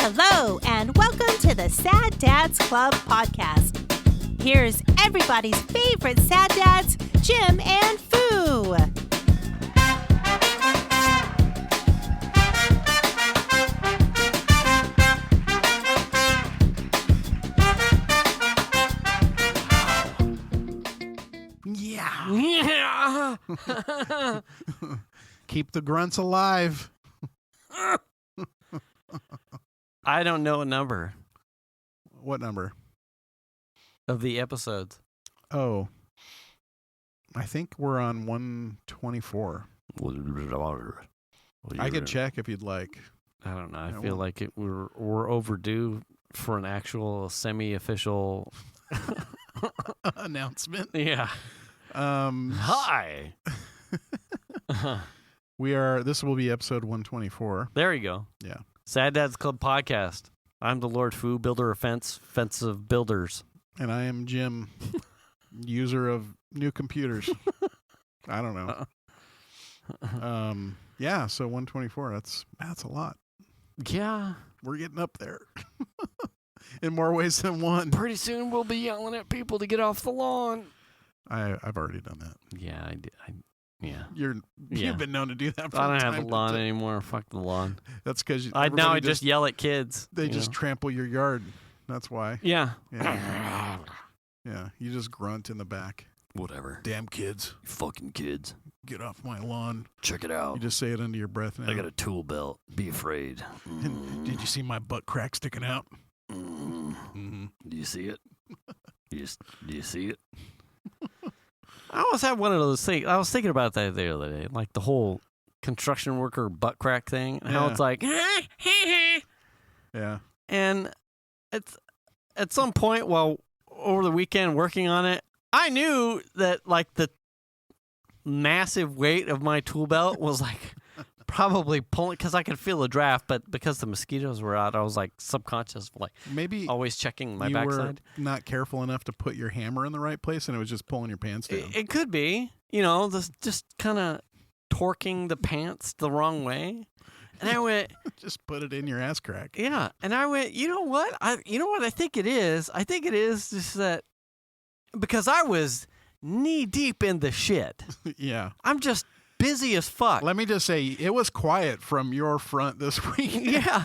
Hello, and welcome to the Sad Dads Club podcast. Here's everybody's favorite sad dads, Jim and Foo. Yeah. Keep the grunts alive. I don't know a number What number? of the episodes. Oh, I think we're on 124. I could check if you'd like. I don't know. I feel like we're overdue for an actual semi-official Announcement. Yeah. Hi. This will be episode 124. There you go. Yeah. Sad Dads Club podcast. I'm the Lord Foo, builder of fence of builders. And I am Jim, user of new computers. I don't know. Yeah, so 124, that's a lot. Yeah. We're getting up there. In more ways than one. Pretty soon we'll be yelling at people to get off the lawn. I've already done that. Yeah, I did. Yeah. You've been known to do that for I don't have a lawn anymore. Fuck the lawn. That's because I just yell at kids. They just trample your yard. That's why. Yeah. Yeah. You just grunt in the back. Whatever. Damn kids. You fucking kids. Get off my lawn. Check it out. You just say it under your breath now. I got a tool belt. Be afraid. Did you see my butt crack sticking out? Do you see it? Do you see it? I always have one of those things. I was thinking about that the other day, like the whole construction worker butt crack thing. Yeah. How it's like, yeah. And it's at some point while over the weekend working on it, I knew that like the massive weight of my tool belt was like probably pulling, because I could feel the draft, but because the mosquitoes were out, I was like subconscious, like maybe always checking my you backside. Were not careful enough to put your hammer in the right place, and it was just pulling your pants down. It could be, just kind of torquing the pants the wrong way. And I went, just put it in your ass crack. Yeah, and I went, you know what? I think it is. I think it is just that because I was knee deep in the shit. Yeah, I'm just busy as fuck. Let me just say, it was quiet from your front this week. Yeah.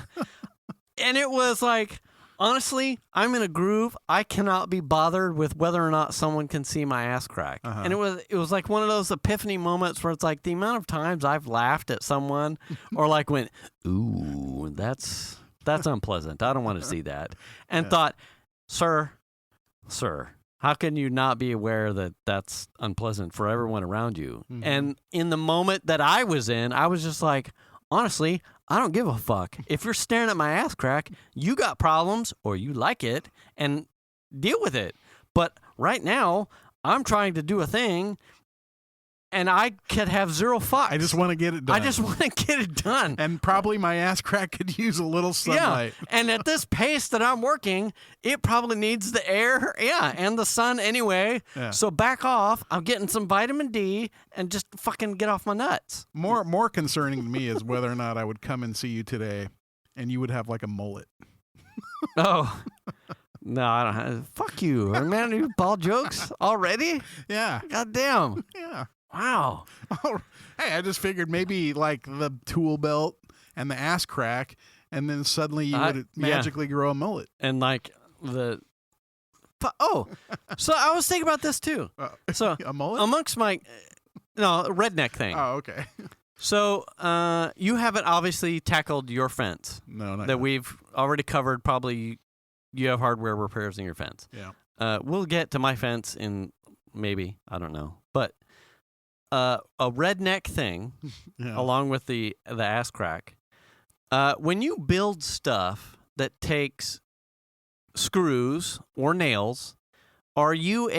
And it was like, honestly, I'm in a groove. I cannot be bothered with whether or not someone can see my ass crack. Uh-huh. And it was like one of those epiphany moments where it's like the amount of times I've laughed at someone or like went, ooh, that's unpleasant. I don't want to see that. And thought, sir, how can you not be aware that that's unpleasant for everyone around you? Mm-hmm. And in the moment that I was in, I was just like, honestly, I don't give a fuck. If you're staring at my ass crack, you got problems or you like it and deal with it. But right now, I'm trying to do a thing and I could have zero fucks. I just want to get it done. I just want to get it done. And probably my ass crack could use a little sunlight. Yeah. And at this pace that I'm working, it probably needs the air, and the sun anyway. Yeah. So back off. I'm getting some vitamin D and just fucking get off my nuts. More concerning to me is whether or not I would come and see you today and you would have like a mullet. Oh. No, I don't have. Fuck you. Man, you ball jokes already? Yeah. God damn. Yeah. Wow. Hey, I just figured maybe like the tool belt and the ass crack, and then suddenly you would magically grow a mullet. And like so I was thinking about this too. So a mullet? Amongst my, redneck thing. Oh, okay. So you haven't obviously tackled your fence. No, not that yet. We've already covered. Probably you have hardware repairs in your fence. Yeah. We'll get to my fence in maybe, I don't know, but. A redneck thing, along with the ass crack. When you build stuff that takes screws or nails, are you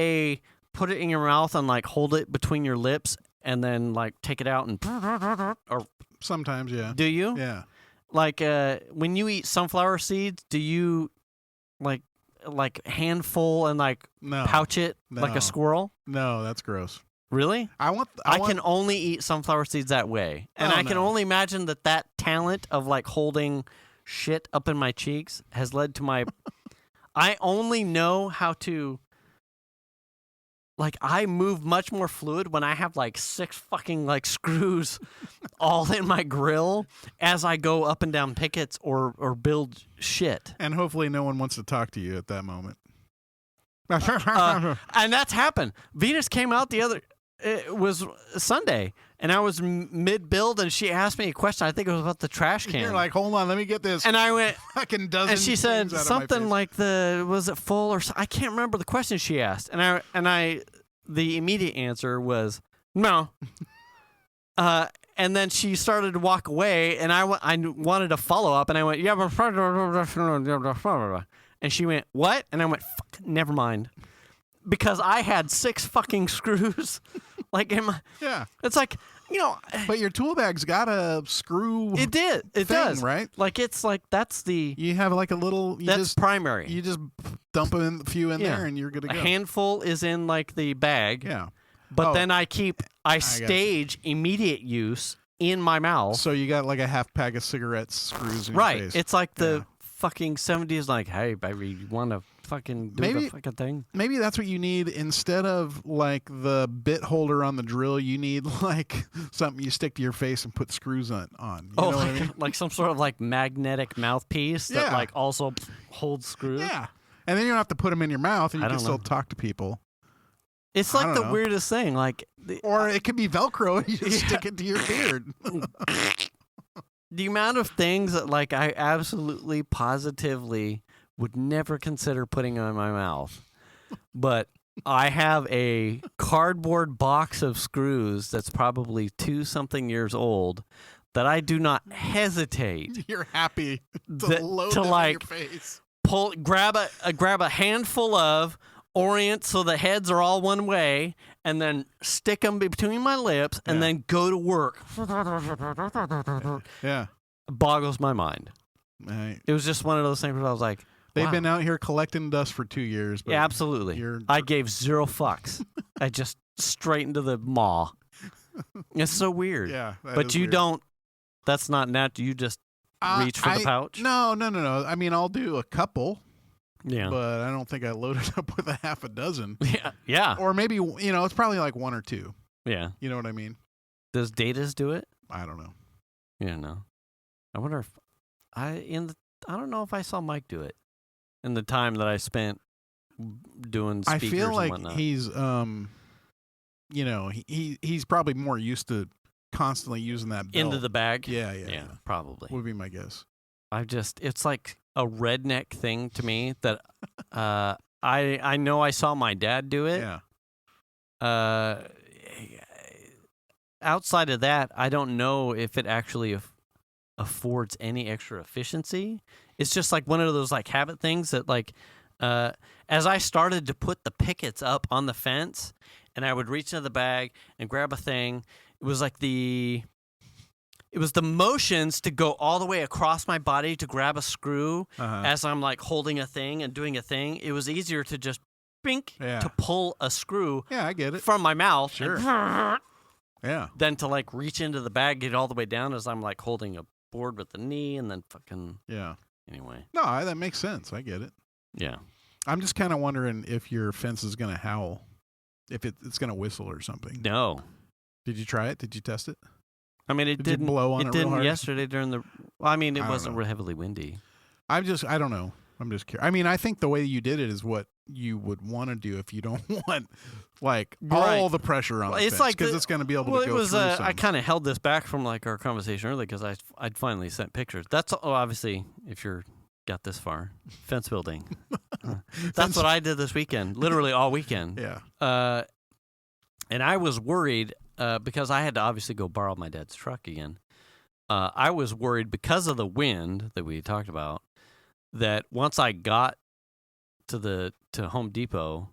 put it in your mouth and like hold it between your lips and then like take it out and or sometimes, yeah. Do you? Yeah. Like when you eat sunflower seeds, do you like handful and like pouch it like a squirrel? No, that's gross. Really? I can only eat sunflower seeds that way. And I can only imagine that talent of like holding shit up in my cheeks has led to my. I only know how to. Like, I move much more fluid when I have, like, 6 fucking, like, screws all in my grill as I go up and down pickets or build shit. And hopefully no one wants to talk to you at that moment. And that's happened. Venus came out it was Sunday, and I was mid-build, and she asked me a question. I think it was about the trash can. You're like, hold on, let me get this. And I went, fucking dozen. And she said something like was it full or I can't remember the question she asked. And the immediate answer was no. And then she started to walk away, and I wanted to follow up, and I went, yeah, and she went, what? And I went, fuck, never mind. Because I had 6 fucking screws. Like, yeah. It's like, But your tool bag's got a screw. It does. Right? Like, it's like, that's the. You have like a little. That's primary. You just dump a few in there and you're good to go. A handful is in like the bag. Yeah. But then I stage immediate use in my mouth. So you got like a half pack of cigarettes screws in your face. It's like the fucking 70s, like, hey, baby, you want to fucking do the fucking thing? Maybe that's what you need instead of like the bit holder on the drill. You need like something you stick to your face and put screws on. You know what I mean? Like some sort of like magnetic mouthpiece that like also holds screws. Yeah, and then you don't have to put them in your mouth, and you can still talk to people. It's like the weirdest thing, like, or it could be Velcro, and you just stick it to your beard. The amount of things that, like, I absolutely, positively would never consider putting in my mouth. But I have a cardboard box of screws that's probably 2-something years old that I do not hesitate. You're happy to load them in your face. Grab a handful of, orient so the heads are all one way, and then stick them between my lips, and then go to work. Yeah. It boggles my mind. Right. It was just one of those things where I was like, they've been out here collecting dust for 2 years. But yeah, absolutely. I gave 0 fucks. I just straight into the maw. It's so weird. Yeah. But you don't, that's not natural. You just reach for the pouch? No. I mean, I'll do a couple. Yeah. But I don't think I loaded up with a half a dozen. Yeah. Or maybe, it's probably like 1 or 2. Yeah. You know what I mean? Does Datas do it? I don't know. Yeah, no. I wonder if I don't know if I saw Mike do it in the time that I spent doing speakers. I feel like and whatnot. he's he's probably more used to constantly using that belt. Into the bag? Yeah, probably. Would be my guess. It's like a redneck thing to me that I know I saw my dad do it. Yeah. Outside of that, I don't know if it actually affords any extra efficiency. It's just like one of those like habit things that like as I started to put the pickets up on the fence and I would reach into the bag and grab a thing, it was like the motions to go all the way across my body to grab a screw as I'm like holding a thing and doing a thing. It was easier to just to pull a screw I get it. from my mouth. Sure. Yeah. Than to like reach into the bag, get all the way down as I'm like holding a board with the knee and then fucking. Yeah. Anyway. No, that makes sense. I get it. Yeah. I'm just kind of wondering if your fence is going to howl, if it's going to whistle or something. No. Did you try it? Did you test it? I mean, it didn't blow on it real hard? Yesterday during the. Well, I mean, it wasn't real heavily windy. I don't know. I'm just curious. I mean, I think the way you did it is what you would want to do if you don't want like all the pressure on the fence, because it's going to be able to go through some. I kind of held this back from like our conversation earlier because I'd finally sent pictures. That's obviously if you're got this far, fence building. That's what I did this weekend, literally all weekend. Yeah. And I was worried because I had to obviously go borrow my dad's truck again. I was worried because of the wind that we talked about that once I got to Home Depot,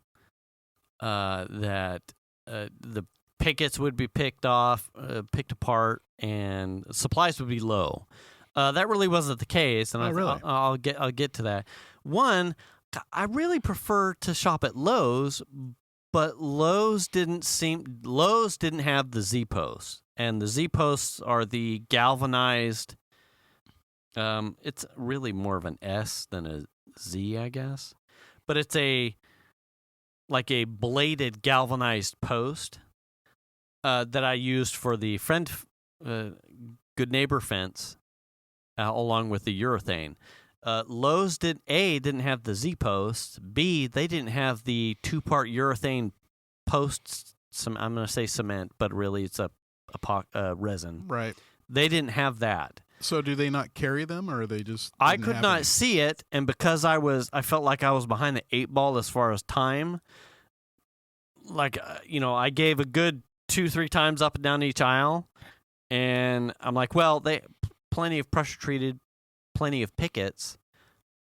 that the pickets would be picked apart, and supplies would be low. That really wasn't the case, and I'll get to that. One, I really prefer to shop at Lowe's, but Lowe's didn't have the Z posts, and the Z posts are the galvanized It's really more of an S than a Z, I guess. But it's like a bladed galvanized post that I used for the Good Neighbor fence along with the urethane. Lowe's didn't have the Z posts. B, they didn't have the 2-part urethane posts. I'm going to say cement, but really it's a resin. Right. They didn't have that. So do they not carry them, or are they just? I could not see it, and because I felt like I was behind the 8 ball as far as time. Like I gave a good 2-3 times up and down each aisle, and I'm like, well, they plenty of pressure treated, plenty of pickets,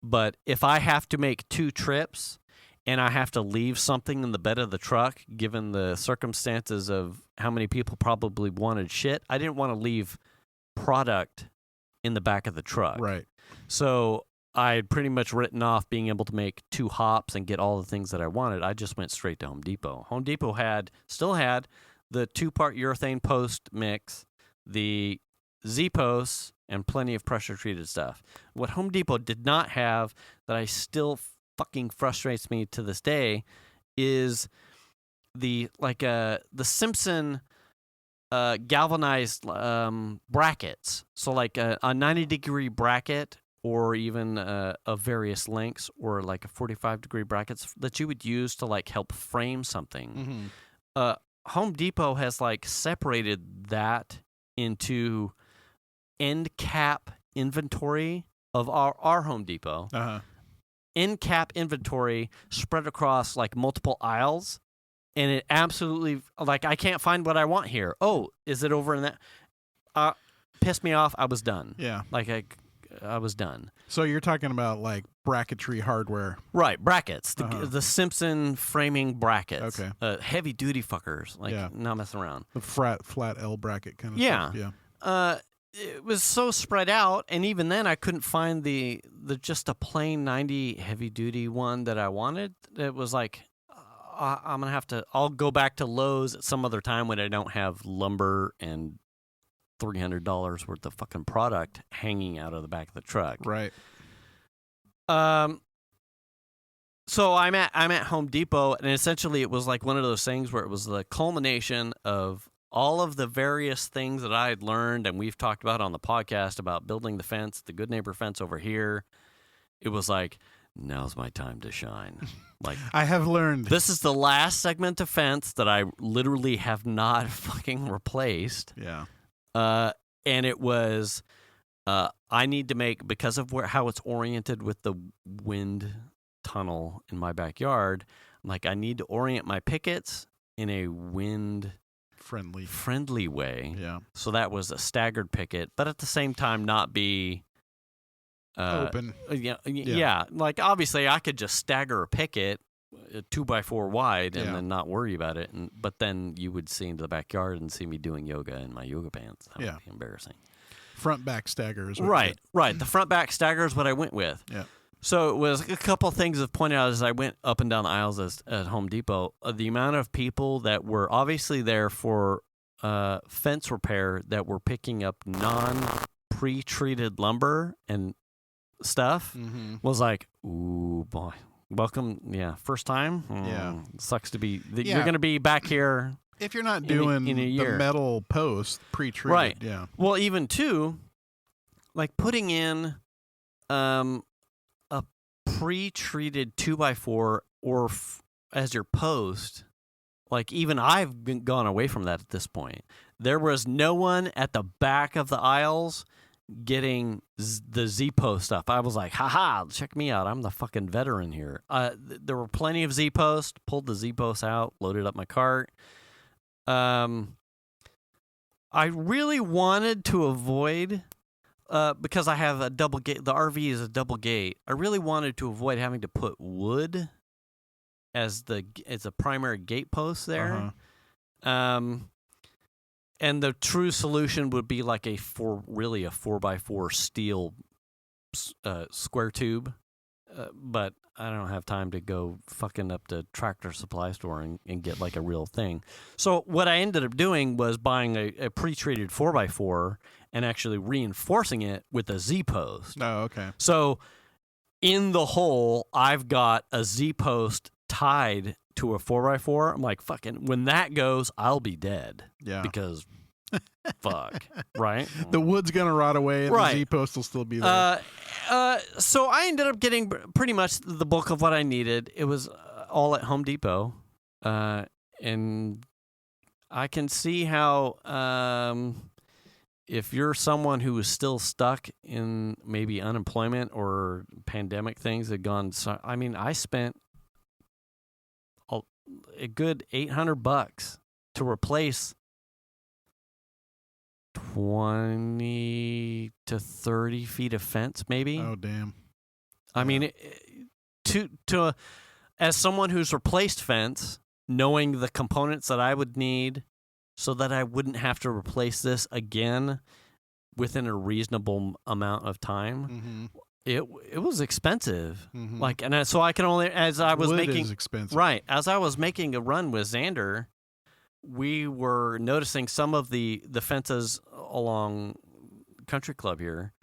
but if I have to make 2 trips and I have to leave something in the bed of the truck, given the circumstances of how many people probably wanted shit, I didn't want to leave product in the back of the truck. Right. So I had pretty much written off being able to make 2 hops and get all the things that I wanted. I just went straight to Home Depot. Home Depot still had the 2-part urethane post mix, the Z posts, and plenty of pressure treated stuff. What Home Depot did not have, that I still fucking frustrates me to this day, is the Simpson galvanized brackets. So like a 90-degree bracket, or even of various lengths, or like a 45-degree brackets that you would use to like help frame something. Mm-hmm. Home Depot has like separated that into end cap inventory of our Home Depot. Uh-huh. End cap inventory spread across like multiple aisles. And it absolutely, like, I can't find what I want here. Oh, is it over in that? Pissed me off. I was done. Yeah. Like, I was done. So you're talking about, like, bracketry hardware. Right, brackets. The Simpson framing brackets. Okay. Heavy-duty fuckers. Like, not messing around. The flat L bracket kind of stuff. Yeah. It was so spread out, and even then I couldn't find the just a plain 90 heavy-duty one that I wanted. It was like, I'm going to I'll go back to Lowe's at some other time when I don't have lumber and $300 worth of fucking product hanging out of the back of the truck. Right. So I'm at Home Depot, and essentially it was like one of those things where it was the culmination of all of the various things that I had learned, and we've talked about on the podcast about building the fence, the Good Neighbor fence over here. It was like, now's my time to shine. Like, I have learned. This is the last segment of fence that I literally have not fucking replaced. Yeah. And it was, I need to make, because of how it's oriented with the wind tunnel in my backyard, like, I need to orient my pickets in a wind friendly way. Yeah. So that was a staggered picket, but at the same time not be open. Yeah. Like, obviously I could just stagger a picket 2x4 wide and then not worry about it. But then you would see into the backyard and see me doing yoga in my yoga pants. That would be embarrassing. Front back stagger is right. The front back stagger is what I went with. Yeah. So it was a couple things of pointed out as I went up and down the aisles at Home Depot. The amount of people that were obviously there for fence repair that were picking up non-pre-treated lumber and stuff was like, ooh, boy. Welcome. Yeah. First time. Sucks to be. You're going to be back here. If you're not doing in a year. The metal post pre-treated. Right. Yeah. Well, even too, like putting in a pre-treated 2x4 or as your post, like even I've gone away from that at this point. There was no one at the back of the aisles getting the Z-post stuff. I was like, haha, check me out. I'm the fucking veteran here. There were plenty of Z-posts. Pulled the Z-posts out, loaded up my cart. I really wanted to avoid, because I have a double gate, the RV is a double gate. I really wanted to avoid having to put wood as a primary gate post there. And the true solution would be like a 4x4 steel square tube. But I don't have time to go fucking up to Tractor Supply store and get like a real thing. So what I ended up doing was buying a pre-treated 4x4 and actually reinforcing it with a Z-post. Oh, okay. So in the hole, I've got a Z-post tied to a 4x4. I'm like, fucking, when that goes, I'll be dead. Yeah. Because fuck, right? The wood's going to rot away and the Z-post will still be there. So I ended up getting pretty much the bulk of what I needed. It was all at Home Depot. And I can see how if you're someone who is still stuck in maybe unemployment or pandemic things had gone. So, I mean, I spent a good $800 to replace 20 to 30 feet of fence, maybe. Oh, damn. I mean, as someone who's replaced fence, knowing the components that I would need so that I wouldn't have to replace this again within a reasonable amount of time, it was expensive. Like, and so I can only, as I was Wood is expensive. Right, as I was making a run with Xander, we were noticing some of the fences along Country Club here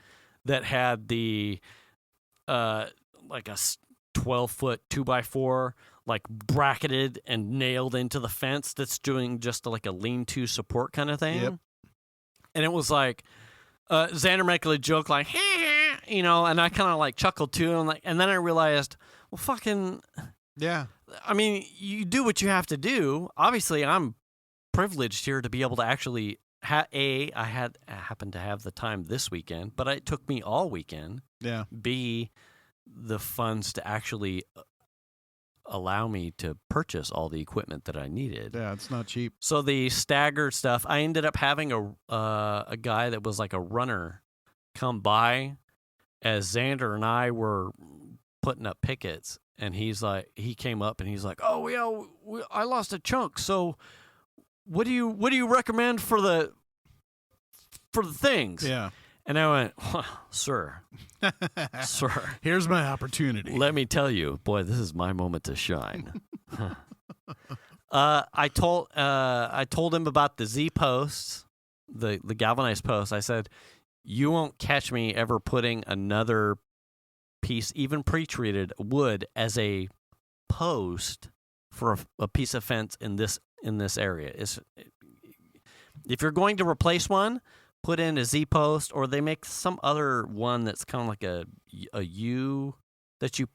that had the like a 12-foot 2x4 like bracketed and nailed into the fence that's doing just like a lean-to support kind of thing. Yep. And it was like Xander making a joke like, you know, and I kind of like chuckled too, and then I realized, well, fucking yeah. I mean, you do what you have to do. Obviously, I'm privileged here to be able to actually I happened to have the time this weekend, but it took me all weekend. Yeah. B, the funds to actually allow me to purchase all the equipment that I needed. Yeah, it's not cheap. So the staggered stuff, I ended up having a guy that was like a runner come by as Xander and I were putting up pickets, and he came up and he's like, "Oh yeah, I lost a chunk. So what do you recommend for the things?" Yeah. And I went, well, sir, here's my opportunity. Let me tell you, boy, this is my moment to shine. I told him about the Z posts, the galvanized posts. I said, you won't catch me ever putting another piece, even pre-treated wood, as a post for a piece of fence in this area. If you're going to replace one, put in a Z post, or they make some other one that's kind of like a U that you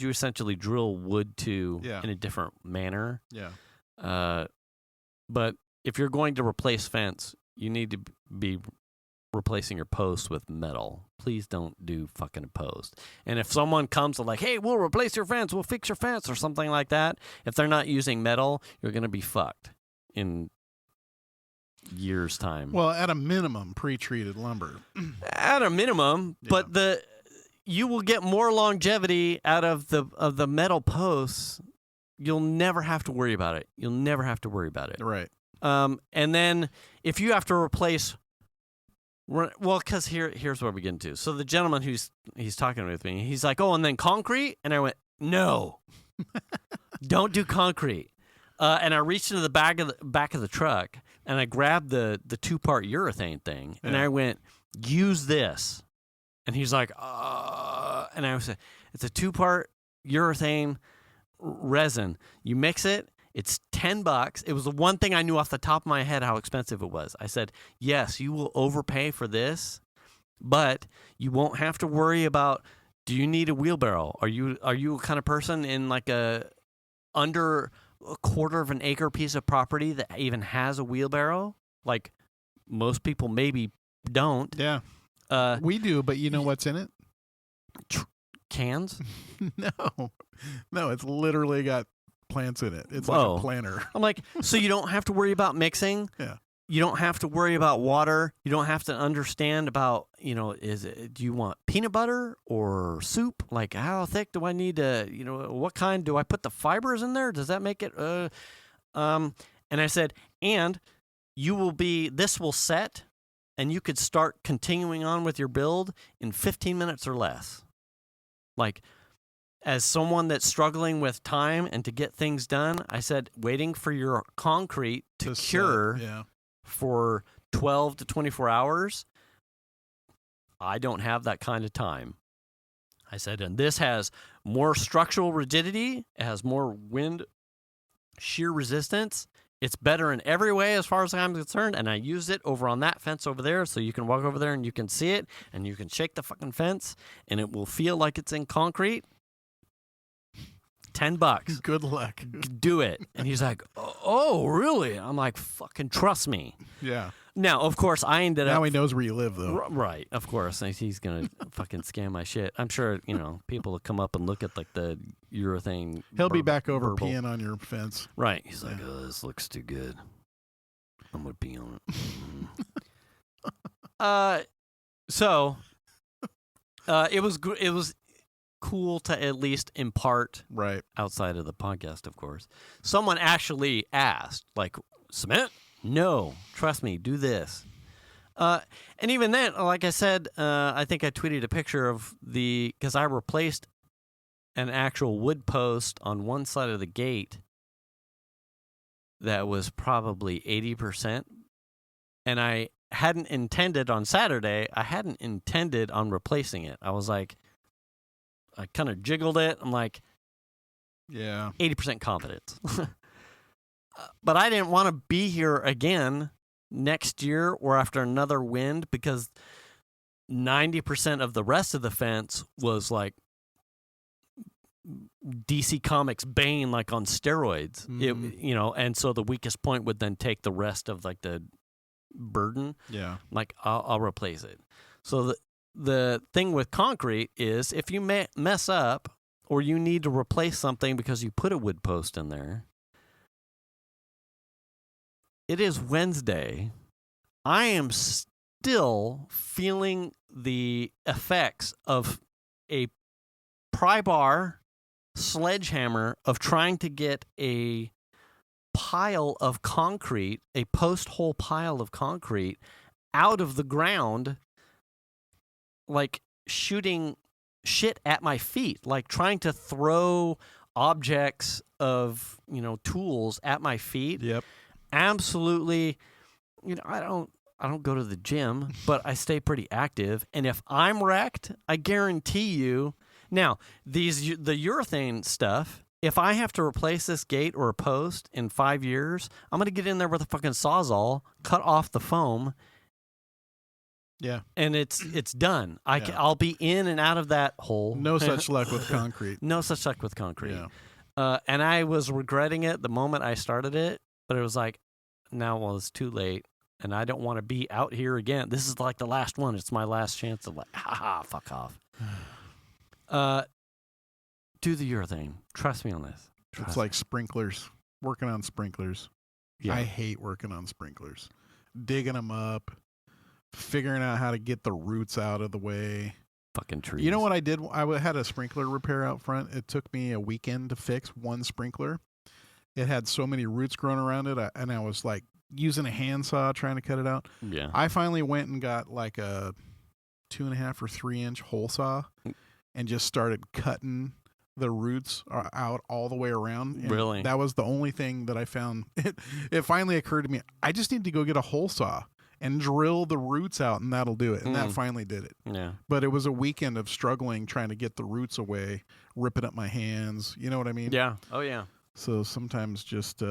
essentially drill wood to in a different manner. Yeah. But if you're going to replace fence, you need to be replacing your post with metal. Please don't do fucking a post. And if someone comes and like, hey, we'll replace your fence, we'll fix your fence or something like that, if they're not using metal, you're going to be fucked in years' time. Well, at a minimum, pre-treated lumber. At a minimum, but you will get more longevity out of the metal posts. You'll never have to worry about it. Right. And then if you have to replace, well, because here's what we get into. So the gentleman he's talking with me, he's like, oh, and then concrete? And I went, no, don't do concrete. And I reached into the back of the truck, and I grabbed the 2-part urethane thing, and I went, use this. And he's like, and I said, it's a 2-part urethane resin. You mix it, it's $10. It was the one thing I knew off the top of my head how expensive it was. I said, yes, you will overpay for this, but you won't have to worry about, do you need a wheelbarrow? Are you a kind of person in like under a quarter of an acre piece of property that even has a wheelbarrow? Like most people maybe don't. Yeah. We do, but you know what's in it? Cans? No, it's literally got plants in it. It's like a planter. I'm like, so you don't have to worry about mixing? Yeah. You don't have to worry about water. You don't have to understand about, do you want peanut butter or soup? Like, how thick do I need to, what kind? Do I put the fibers in there? Does that make it? And I said, and this will set, and you could start continuing on with your build in 15 minutes or less. Like, as someone that's struggling with time and to get things done, I said, waiting for your concrete to cure for 12 to 24 hours. I don't have that kind of time. I said, and this has more structural rigidity. It has more wind shear resistance. It's better in every way as far as I'm concerned, and I used it over on that fence over there, so you can walk over there and you can see it, and you can shake the fucking fence, and it will feel like it's in concrete. $10. Good luck. Do it. And he's like, oh, really? I'm like, fucking trust me. Yeah. Now, of course, I ended up... Now he knows where you live, though. Right, of course. He's going to fucking scam my shit. I'm sure, people will come up and look at, like, the urethane... He'll be back over peeing on your fence. Right. He's like, oh, this looks too good. I'm going to pee on it. So, it was cool to at least impart... Right. Outside of the podcast, of course. Someone actually asked, like, cement? No, trust me, do this. And even then, like I said, I think I tweeted a picture of because I replaced an actual wood post on one side of the gate that was probably 80%. And I hadn't intended on Saturday, on replacing it. I was like, I kind of jiggled it. I'm like, yeah, 80% confidence. But I didn't want to be here again next year or after another wind because 90% of the rest of the fence was like DC Comics Bane, like on steroids. Mm-hmm. And so the weakest point would then take the rest of like the burden. Yeah. Like I'll replace it. So the thing with concrete is if you mess up or you need to replace something because you put a wood post in there, it is Wednesday. I am still feeling the effects of a pry bar sledgehammer of trying to get a pile of concrete, a post hole pile of concrete out of the ground, like shooting shit at my feet, like trying to throw objects of, tools at my feet. Yep. Absolutely, I don't go to the gym, but I stay pretty active. And if I'm wrecked, I guarantee you. Now, the urethane stuff, if I have to replace this gate or a post in 5 years, I'm going to get in there with a fucking Sawzall, cut off the foam. Yeah. And it's done. I'll be in and out of that hole. No such luck with concrete. No such luck with concrete. Yeah. And I was regretting it the moment I started it. But it was like, it's too late, and I don't want to be out here again. This is like the last one. It's my last chance to fuck off. Do the urethane. Trust me on this. It's like sprinklers. Working on sprinklers. Yeah. I hate working on sprinklers. Digging them up, figuring out how to get the roots out of the way. Fucking trees. You know what I did? I had a sprinkler repair out front. It took me a weekend to fix one sprinkler. It had so many roots growing around it, and I was like using a handsaw trying to cut it out. Yeah. I finally went and got like a 2.5 or 3 inch hole saw and just started cutting the roots out all the way around. And really? That was the only thing that I found. It finally occurred to me, I just need to go get a hole saw and drill the roots out, and that'll do it. And that finally did it. Yeah. But it was a weekend of struggling, trying to get the roots away, ripping up my hands. You know what I mean? Yeah. Oh, yeah. So sometimes just...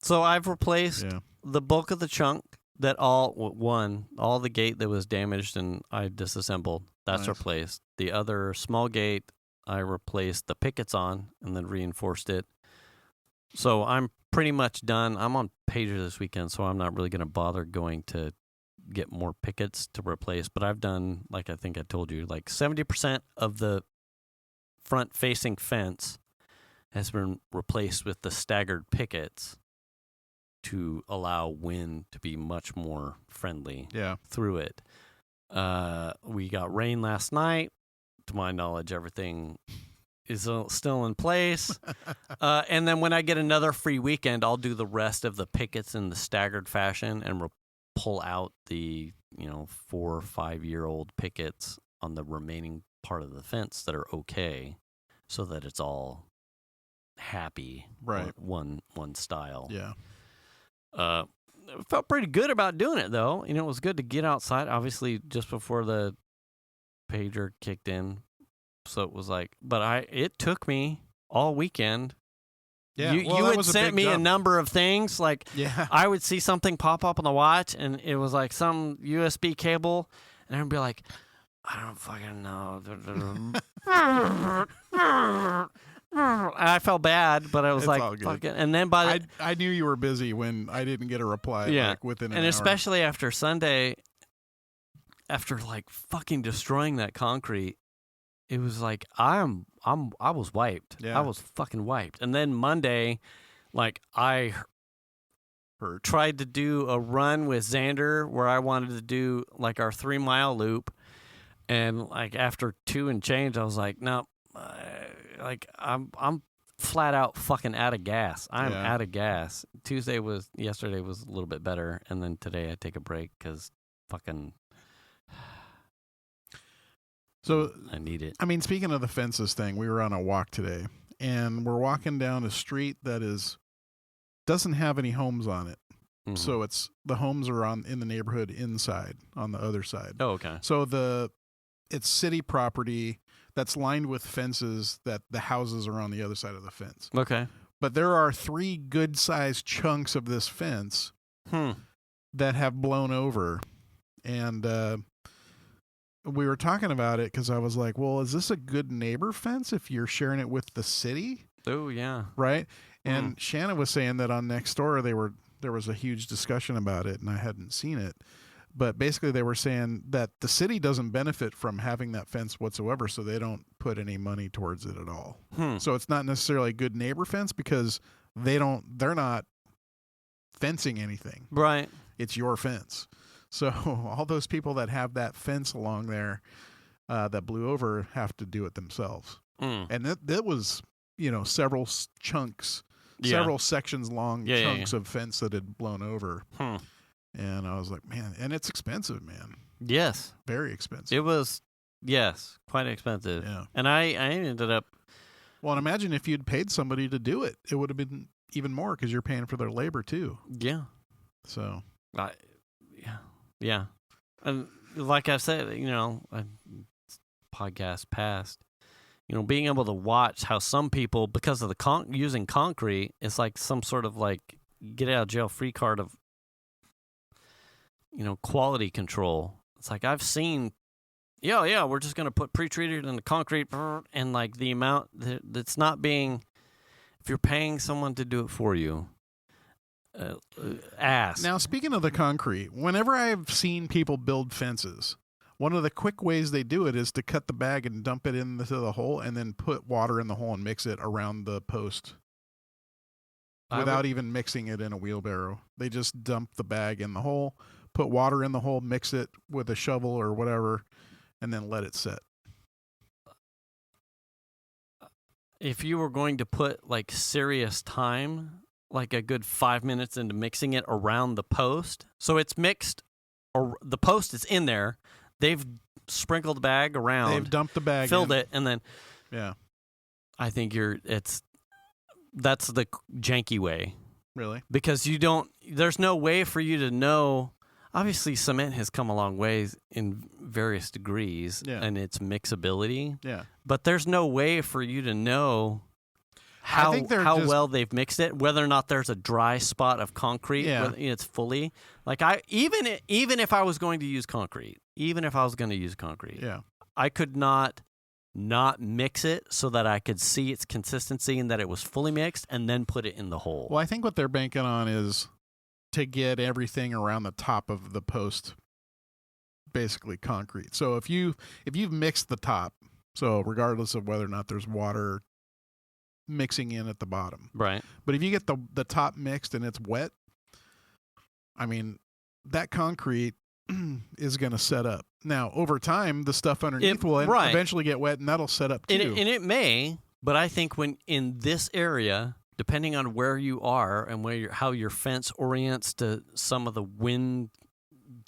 So I've replaced the bulk of the chunk that all the gate that was damaged and I disassembled. That's replaced. The other small gate, I replaced the pickets on and then reinforced it. So I'm pretty much done. I'm on pager this weekend, so I'm not really going to bother going to get more pickets to replace. But I've done, like I think I told you, like 70% of the front-facing fence has been replaced with the staggered pickets to allow wind to be much more friendly through it. We got rain last night. To my knowledge, everything is still in place. And then when I get another free weekend, I'll do the rest of the pickets in the staggered fashion and pull out the 4 or 5 year old pickets on the remaining part of the fence that are okay, so that it's all happy, right? One style. Yeah. felt pretty good about doing it, though. It was good to get outside, obviously, just before the pager kicked in. So it was like, but it took me all weekend. Yeah, you had sent me a number of things. Like, I would see something pop up on the watch, and it was like some USB cable, and I'd be like, I don't fucking know. I felt bad, but I was like, fucking. And then I knew you were busy when I didn't get a reply. Like, within an hour. Especially after Sunday, after like fucking destroying that concrete, it was like I was wiped. Yeah. I was fucking wiped. And then Monday, like I tried to do a run with Xander where I wanted to do like our 3-mile loop, and like after 2 and change, I was like, no, like I'm flat out fucking out of gas. I'm out of gas. Yesterday was a little bit better, and then today I take a break because fucking. So I need it. I mean, speaking of the fences thing, we were on a walk today, and we're walking down a street that doesn't have any homes on it. Mm-hmm. So the homes are in the neighborhood inside on the other side. Oh, okay. So it's city property that's lined with fences that the houses are on the other side of the fence. Okay. But there are 3 good-sized chunks of this fence that have blown over, and we were talking about it because I was like, well, is this a good neighbor fence if you're sharing it with the city? Oh, yeah. Right? And Shannon was saying that on Nextdoor there was a huge discussion about it, and I hadn't seen it. But basically they were saying that the city doesn't benefit from having that fence whatsoever, so they don't put any money towards it at all. So it's not necessarily a good neighbor fence because they're not fencing anything. Right. It's your fence. So all those people that have that fence along there that blew over have to do it themselves. And that was, several chunks, several sections long chunks of fence that had blown over. And I was like, man, and it's expensive, man. Yes. Very expensive. It was, yes, quite expensive. Yeah. And I ended up. Well, and imagine if you'd paid somebody to do it. It would have been even more because you're paying for their labor too. Yeah. So. Yeah. And like I said, podcast past, being able to watch how some people, because of the using concrete, it's like some sort of like get out of jail free card of, quality control. It's like I've seen, we're just going to put pre-treated in the concrete, and like the amount that's not being, if you're paying someone to do it for you, ask. Now, speaking of the concrete, whenever I've seen people build fences, one of the quick ways they do it is to cut the bag and dump it into the hole and then put water in the hole and mix it around the post without even mixing it in a wheelbarrow. They just dump the bag in the hole, put water in the hole, mix it with a shovel or whatever, and then let it set. If you were going to put like serious time, like a good 5 minutes into mixing it around the post, so it's mixed, or the post is in there, they've sprinkled the bag around, they've dumped the bag, filled it, and then I think that's the janky way. Really? Because there's no way for you to know. Obviously, cement has come a long ways in various degrees and its mixability. Yeah. But there's no way for you to know how well they've mixed it, whether or not there's a dry spot of concrete. Yeah. Whether it's fully. Like even if I was going to use concrete, I could not mix it so that I could see its consistency and that it was fully mixed and then put it in the hole. Well, I think what they're banking on is to get everything around the top of the post basically concrete. So if you've mixed the top, so regardless of whether or not there's water mixing in at the bottom. Right. But if you get the top mixed and it's wet, I mean, that concrete is going to set up. Now, over time, the stuff underneath will eventually get wet, and that'll set up too. And it may, but I think when in this area, depending on where you are and how your fence orients to some of the wind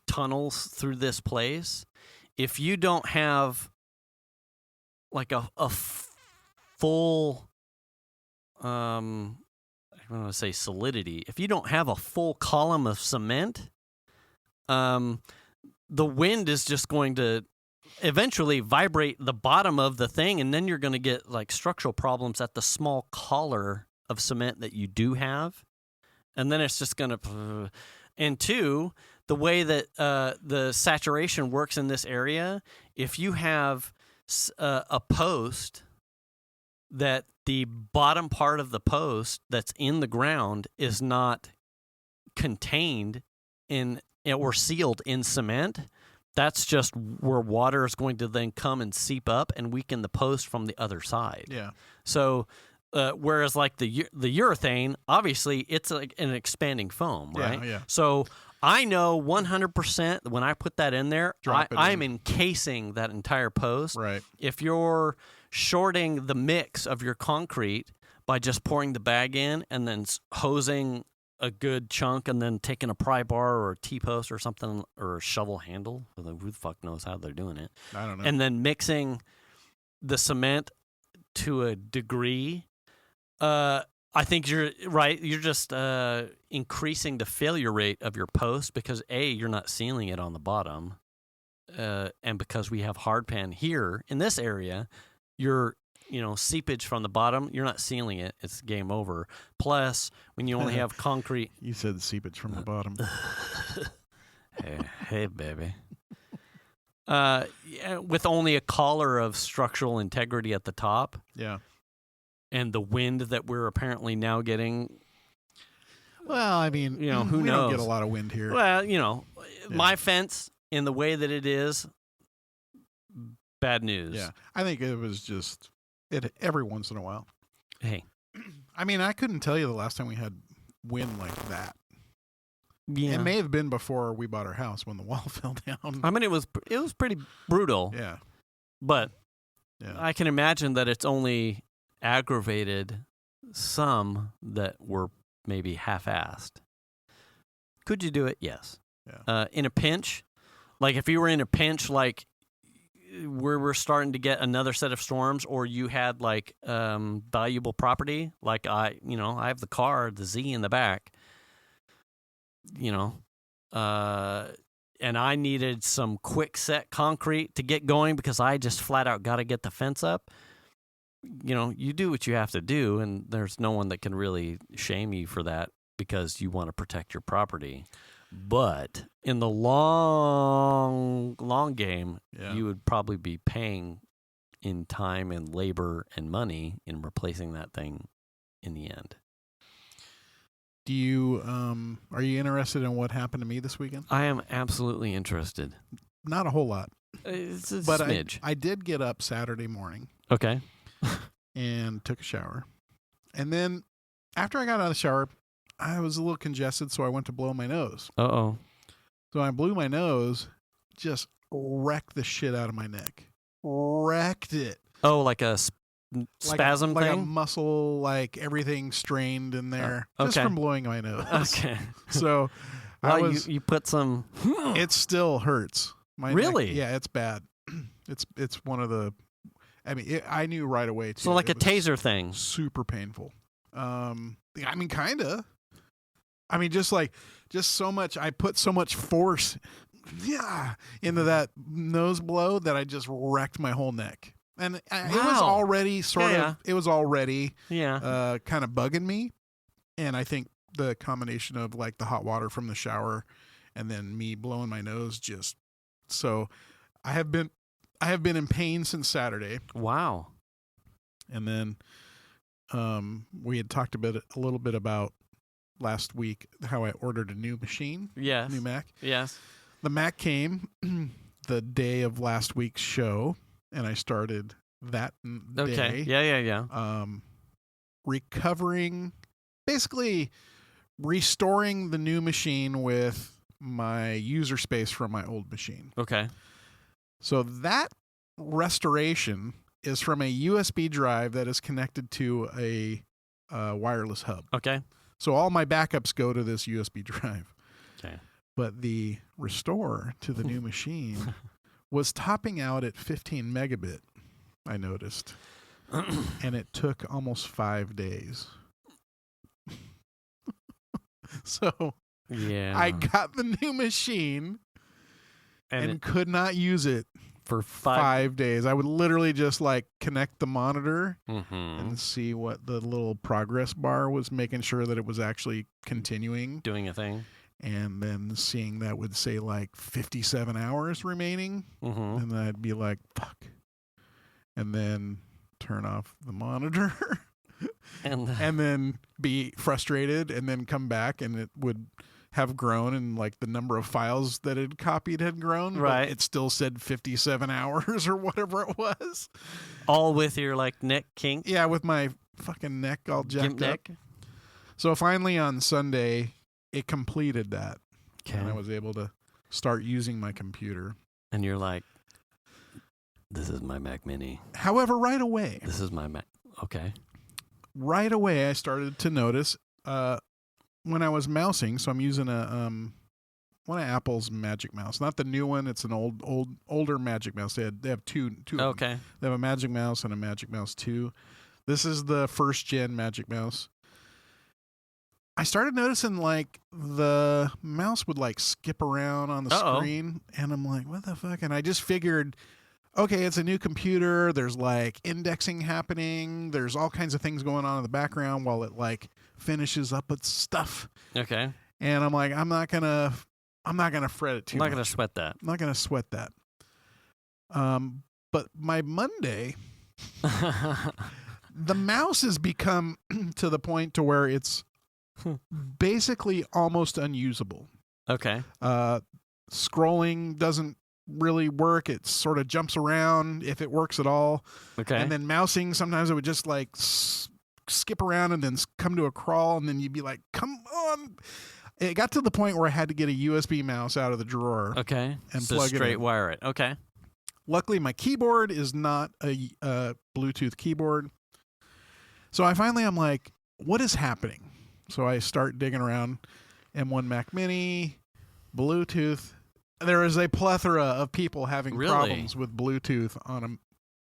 tunnels through this place, if you don't have like a full, want to say solidity. If you don't have a full column of cement, the wind is just going to eventually vibrate the bottom of the thing, and then you're going to get like structural problems at the small collar of cement that you do have. And then it's just going to... And two, the way that the saturation works in this area, if you have a post that the bottom part of the post that's in the ground is not contained in or sealed in cement, that's just where water is going to then come and seep up and weaken the post from the other side. Yeah. So whereas like the urethane, obviously it's like an expanding foam, right? Yeah. So I know 100% when I put that in there, I'm encasing that entire post. Right. If you're shorting the mix of your concrete by just pouring the bag in and then hosing a good chunk and then taking a pry bar or a T-post or something or a shovel handle, who the fuck knows how they're doing it. I don't know. And then mixing the cement to a degree, I think you're right. You're just increasing the failure rate of your post because A, you're not sealing it on the bottom, and because we have hard pan here in this area, you're seepage from the bottom. You're not sealing it. It's game over. Plus, when you only have concrete, you said seepage from the bottom. hey, baby. With only a collar of structural integrity at the top. Yeah. And the wind that we're apparently now getting. Well, I mean, who knows? We don't get a lot of wind here. Well, my fence in the way that it is, bad news. Yeah. I think it was just every once in a while. Hey. I mean, I couldn't tell you the last time we had wind like that. Yeah. It may have been before we bought our house when the wall fell down. I mean, it was pretty brutal. Yeah. But yeah. I can imagine that it's only aggravated some that were maybe half-assed. Could you do it? Yes. Yeah. In a pinch, like if you were in a pinch, like where we're starting to get another set of storms, or you had like valuable property, like I have the car, the Z in the back, and I needed some quick set concrete to get going because I just flat out got to get the fence up. You do what you have to do, and there's no one that can really shame you for that because you want to protect your property. But in the long game, you would probably be paying in time and labor and money in replacing that thing in the end. Do you are you interested in what happened to me this weekend? I am absolutely interested. Not a whole lot. It's a but smidge. I did get up Saturday morning. Okay. And took a shower. And then after I got out of the shower, I was a little congested, so I went to blow my nose. Uh-oh. So I blew my nose, just wrecked the shit out of my neck. Wrecked it. Oh, like a spasm like thing? a muscle, like everything strained in there, just okay. from blowing my nose. Okay. So well, you put some... It still hurts. My really? neck, yeah, it's bad. It's one of the... I mean, I knew right away, too. So like a taser thing. Super painful. I mean, kind of. I mean, just so much... I put so much force into that nose blow that I just wrecked my whole neck. And it was already it was already kind of bugging me. And I think the combination of like the hot water from the shower and then me blowing my nose so I have been in pain since Saturday. Wow. And then we had talked a little bit about last week how I ordered a new machine. Yes. New Mac. Yes. The Mac came the day of last week's show, and I started that day. Okay. Yeah. Recovering, basically restoring the new machine with my user space from my old machine. Okay. So that restoration is from a USB drive that is connected to a wireless hub. Okay. So all my backups go to this USB drive. Okay. But the restore to the new machine was topping out at 15 megabit, I noticed. And it took almost 5 days. So Yeah. I got the new machine and could not use it for 5 days. I would literally just like connect the monitor Mm-hmm. and see what the little progress bar was, making sure that it was actually continuing. Doing a thing. And then seeing that would say like 57 hours remaining. Mm-hmm. And then I'd be like, fuck. And then turn off the monitor. And then be frustrated and then come back and it would have grown and like the number of files that it copied had grown. Right. But it still said 57 hours or whatever it was. all with your like neck kink. Yeah, with my fucking neck all jacked Gimp neck. up. So finally on Sunday, it completed that. Okay. And I was able to start using my computer. And you're like, this is my Mac Mini. However, right away, This is my Mac. Okay. right away I started to notice when I was mousing, so I'm using a one of Apple's Magic Mouse, not the new one. It's an older Magic Mouse. They have two. Of them. Okay. They have a Magic Mouse and a Magic Mouse 2. This is the first gen Magic Mouse. I started noticing like the mouse would like skip around on the screen, and I'm like, what the fuck? And I just figured, okay, it's a new computer. There's like indexing happening. There's all kinds of things going on in the background while it like finishes up its stuff. Okay. And I'm like, I'm not gonna fret it too I'm not much. going to sweat that. I'm not gonna sweat that. But my Monday, the mouse has become to the point to where it's basically almost unusable. Okay. Scrolling doesn't really work. It sort of jumps around if it works at all. Okay. And then mousing, sometimes it would just like skip around and then come to a crawl, and then you'd be like, come on. It got to the point where I had to get a USB mouse out of the drawer. Okay. And so plug it straight in. wire it. Okay. Luckily, my keyboard is not a Bluetooth keyboard. So I'm like, what is happening? So I start digging around. M1 Mac Mini, Bluetooth. There is a plethora of people having problems with Bluetooth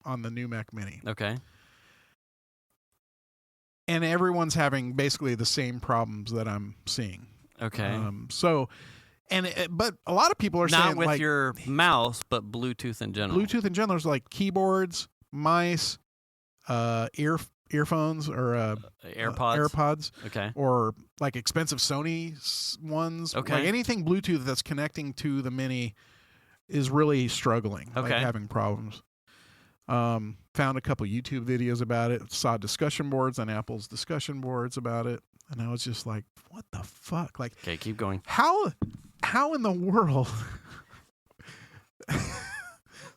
on the new Mac Mini. Okay. And everyone's having basically the same problems that I'm seeing. Okay. But a lot of people are Not saying with like your mouse, but Bluetooth in general. Bluetooth in general is like keyboards, mice, earphones or AirPods. Okay. Or like expensive Sony ones. Okay. Like anything Bluetooth that's connecting to the Mini is really struggling. Okay. Like having problems. Found a couple YouTube videos about it. Saw discussion boards on Apple's discussion boards about it. And I was just like, what the fuck? Like, Okay, keep going. how in the world?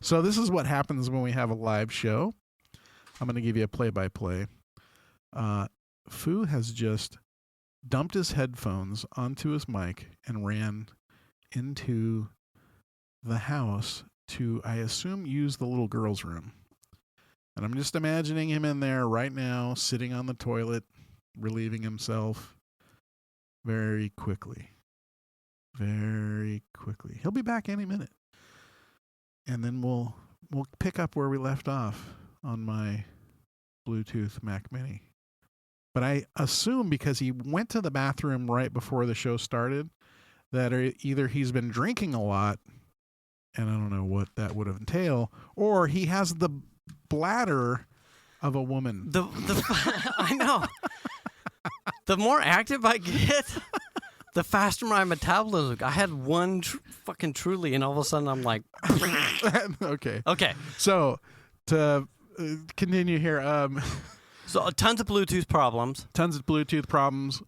So this is what happens when we have a live show. I'm going to give you a play-by-play. Fu has just dumped his headphones onto his mic and ran into the house to, I assume, use the little girl's room. And I'm just imagining him in there right now, sitting on the toilet, relieving himself very quickly. Very quickly. He'll be back any minute. And then we'll pick up where we left off on my Bluetooth Mac Mini. But I assume because he went to the bathroom right before the show started that either he's been drinking a lot, and I don't know what that would entail, or he has the bladder of a woman. I know. The more active I get, the faster my metabolism. I had one fucking Truly, and all of a sudden I'm like, Okay. Okay. So to continue here, So tons of Bluetooth problems.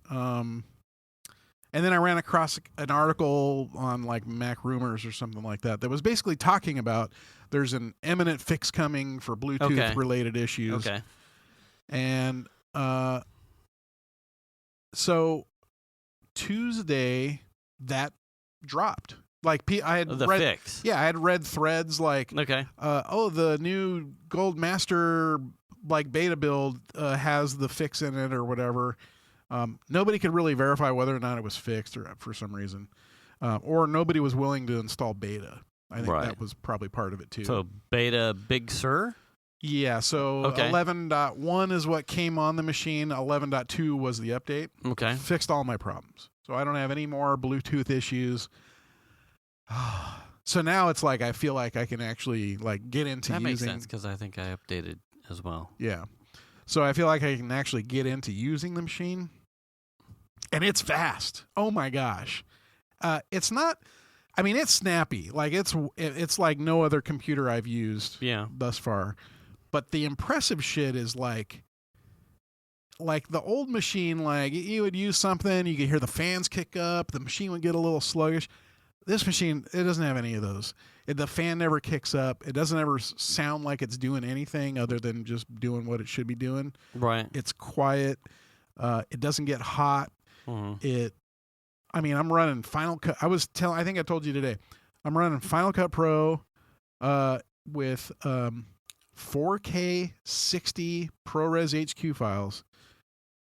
And then I ran across an article on like Mac Rumors or something like that was basically talking about there's an imminent fix coming for Bluetooth related issues. Okay. And so Tuesday that dropped. Like I had The read, fix. Yeah, I had read threads like, Okay. The new Gold Master like beta build has the fix in it or whatever. Nobody could really verify whether or not it was fixed or for some reason, or nobody was willing to install beta. I think that was probably part of it too. So beta Big Sur? Yeah, so 11.1 is what came on the machine. 11.2 was the update. Okay. Fixed all my problems. So I don't have any more Bluetooth issues. So now it's like I feel like I can actually like get into that using. makes sense because I think I updated as well. Yeah. So I feel like I can actually get into using the machine, and it's fast. Oh my gosh. It's not. I mean, it's snappy. Like it's like no other computer I've used thus far. But the impressive shit is like the old machine. Like you would use something, you could hear the fans kick up, the machine would get a little sluggish. This machine, it doesn't have any of those. The fan never kicks up. It doesn't ever sound like it's doing anything other than just doing what it should be doing. Right. It's quiet. It doesn't get hot. Mm-hmm. I'm running Final Cut. I think I told you today. I'm running Final Cut Pro with 4K 60 ProRes HQ files,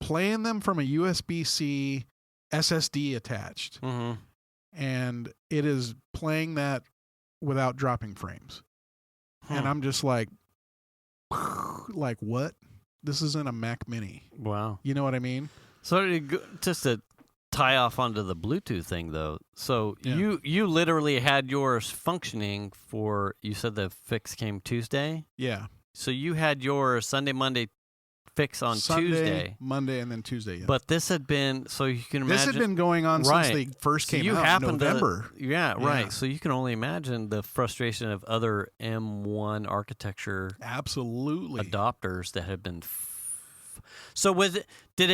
playing them from a USB-C SSD attached. Mm-hmm. And it is playing that without dropping frames. And I'm just like what? This isn't a Mac Mini. Wow. You know what I mean? So just to tie off onto the Bluetooth thing, though. So you literally had yours functioning for, you said the fix came Tuesday? Yeah. So you had your Sunday, Monday fix on Tuesday. Monday, and then Tuesday. Yeah. But this had been, so you can imagine. This had been going on since they first came out in November. Right. So you can only imagine the frustration of other M1 architecture absolutely adopters that have been. So did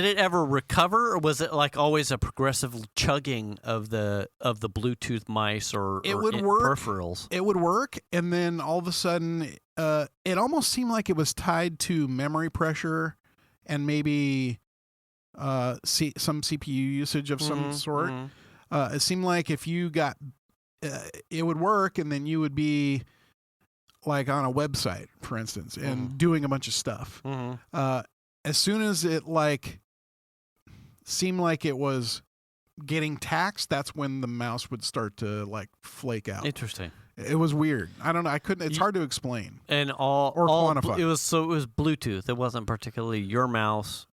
it ever recover, or was it like always a progressive chugging of the Bluetooth mice or peripherals? It would work, and then all of a sudden, it almost seemed like it was tied to memory pressure and maybe some CPU usage of some sort. Mm-hmm. It seemed like if you got, it would work, and then you would be like on a website, for instance, and doing a bunch of stuff. Mm-hmm. As soon as it seemed like it was getting taxed, that's when the mouse would start to flake out. Interesting. It was weird. I don't know. I couldn't. It's hard to explain. And quantify. It was Bluetooth. It wasn't particularly your mouse.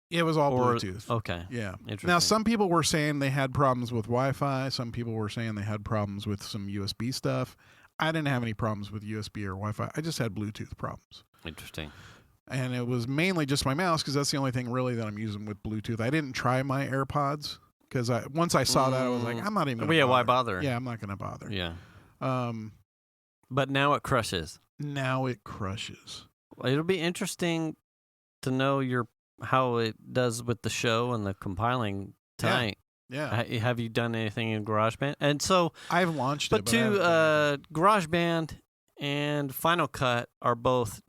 It was all Bluetooth. Okay. Yeah. Interesting. Now some people were saying they had problems with Wi-Fi. Some people were saying they had problems with some USB stuff. I didn't have any problems with USB or Wi-Fi. I just had Bluetooth problems. Interesting. And it was mainly just my mouse because that's the only thing really that I'm using with Bluetooth. I didn't try my AirPods because once I saw that, I was like, I'm not even going to bother. Why bother? Yeah, I'm not going to bother. Yeah. But now it crushes. It'll be interesting to know how it does with the show and the compiling tonight. Yeah. Have you done anything in GarageBand? And so I've launched it. But GarageBand and Final Cut are both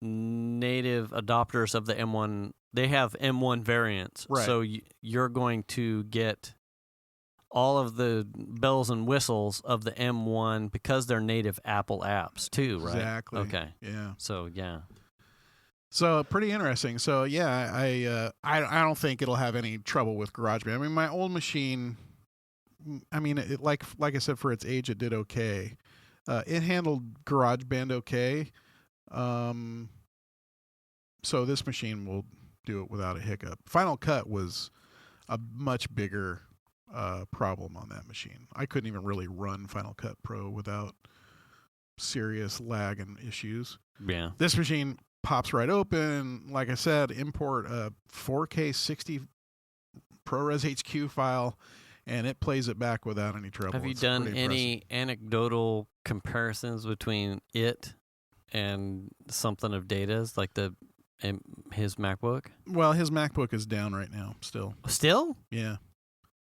native adopters of the M1. They have M1 variants, right? So you're going to get all of the bells and whistles of the M1 because they're native Apple apps too, right? Exactly. Okay. Yeah. So pretty interesting. So yeah, I don't think it'll have any trouble with GarageBand. I mean, my old machine, like I said, for its age, it did okay. It handled GarageBand okay. So this machine will do it without a hiccup. Final Cut was a much bigger problem on that machine. I couldn't even really run Final Cut Pro without serious lag and issues. Yeah. This machine pops right open. Like I said, import a 4K 60 ProRes HQ file, and it plays it back without any trouble. Have you done any anecdotal comparisons between it and something of Data's, like his MacBook? Well, his MacBook is down right now still. Still? Yeah.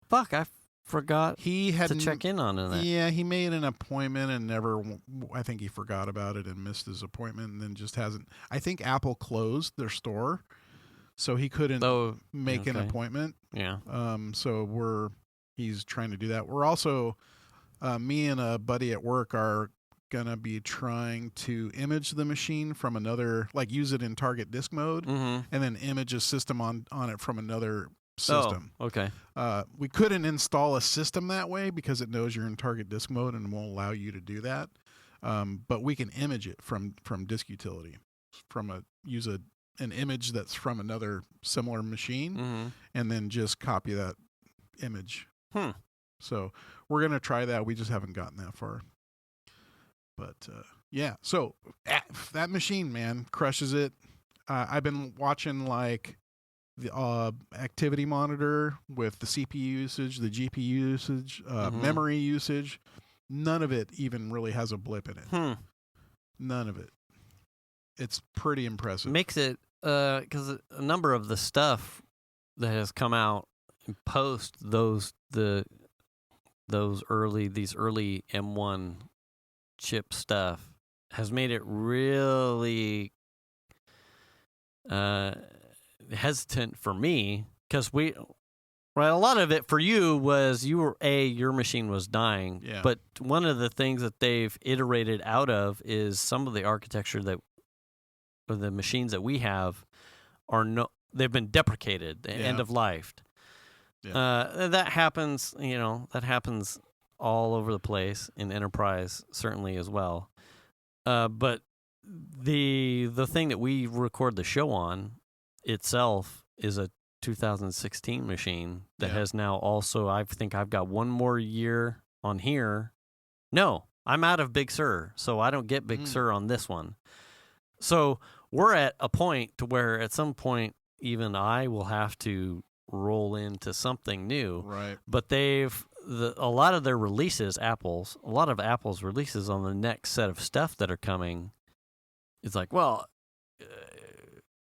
Fuck, I forgot he had to check in on it. Yeah, he made an appointment and I think he forgot about it and missed his appointment and then just hasn't. I think Apple closed their store, so he couldn't make an appointment. Yeah. So he's trying to do that. We're also, me and a buddy at work are gonna be trying to image the machine from another, use it in target disk mode, and then image a system on it from another system. Oh, okay. We couldn't install a system that way because it knows you're in target disk mode and won't allow you to do that. But we can image it from disk utility, use an image that's from another similar machine, and then just copy that image. So we're going to try that. We just haven't gotten that far. But yeah, so that machine, man, crushes it. I've been watching like the activity monitor with the CPU usage, the GPU usage, memory usage. None of it even really has a blip in it. None of it. It's pretty impressive. Makes it because a number of the stuff that has come out post these early M1 chip stuff has made it really hesitant for me, because a lot of it for you was your machine was dying, but one of the things that they've iterated out of is some of the architecture that the machines that we have they've been deprecated, end of life. That happens, that happens all over the place in enterprise, certainly as well. But the thing that we record the show on itself is a 2016 machine that has now also, I think I've got one more year on here. No, I'm out of Big Sur, so I don't get Big Sur on this one. So we're at a point to where at some point even I will have to roll into something new. Right. But a lot of their releases, a lot of Apple's releases on the next set of stuff that are coming, it's like, well,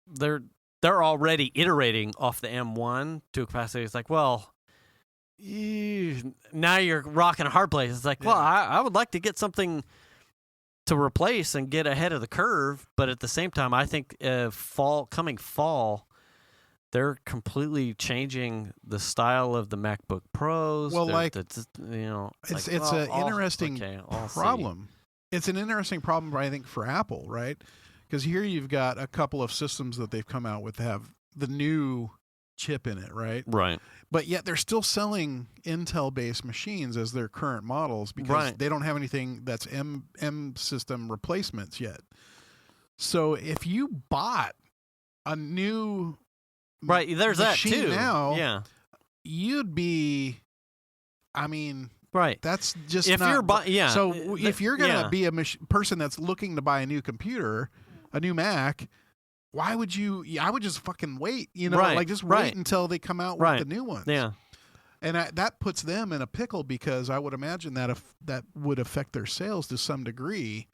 they're already iterating off the M1 to a capacity. It's like, well, now you're rocking a hard place. It's like, well, I would like to get something to replace and get ahead of the curve, but at the same time, I think coming fall, they're completely changing the style of the MacBook Pros. Well, it's an interesting problem. It's an interesting problem, I think, for Apple, right? Because here you've got a couple of systems that they've come out with that have the new chip in it, right? Right. But yet they're still selling Intel-based machines as their current models because they don't have anything that's M system replacements yet. So if you bought a new there's machine that too. Now, you'd be, that's just if not. So if you're gonna be a person that's looking to buy a new computer, a new Mac, why would you? I would just fucking wait. Wait until they come out with the new ones. Yeah. And that puts them in a pickle because I would imagine that that would affect their sales to some degree.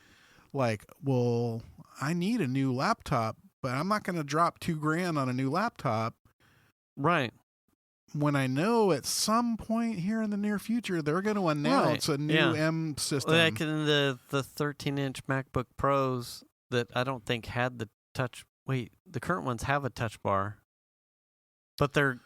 Like, well, I need a new laptop, but I'm not going to drop $2,000 on a new laptop. Right. When I know at some point here in the near future, they're going to announce a new M system. Like in the 13-inch MacBook Pros that I don't think had the touch. Wait, the current ones have a touch bar. But they're...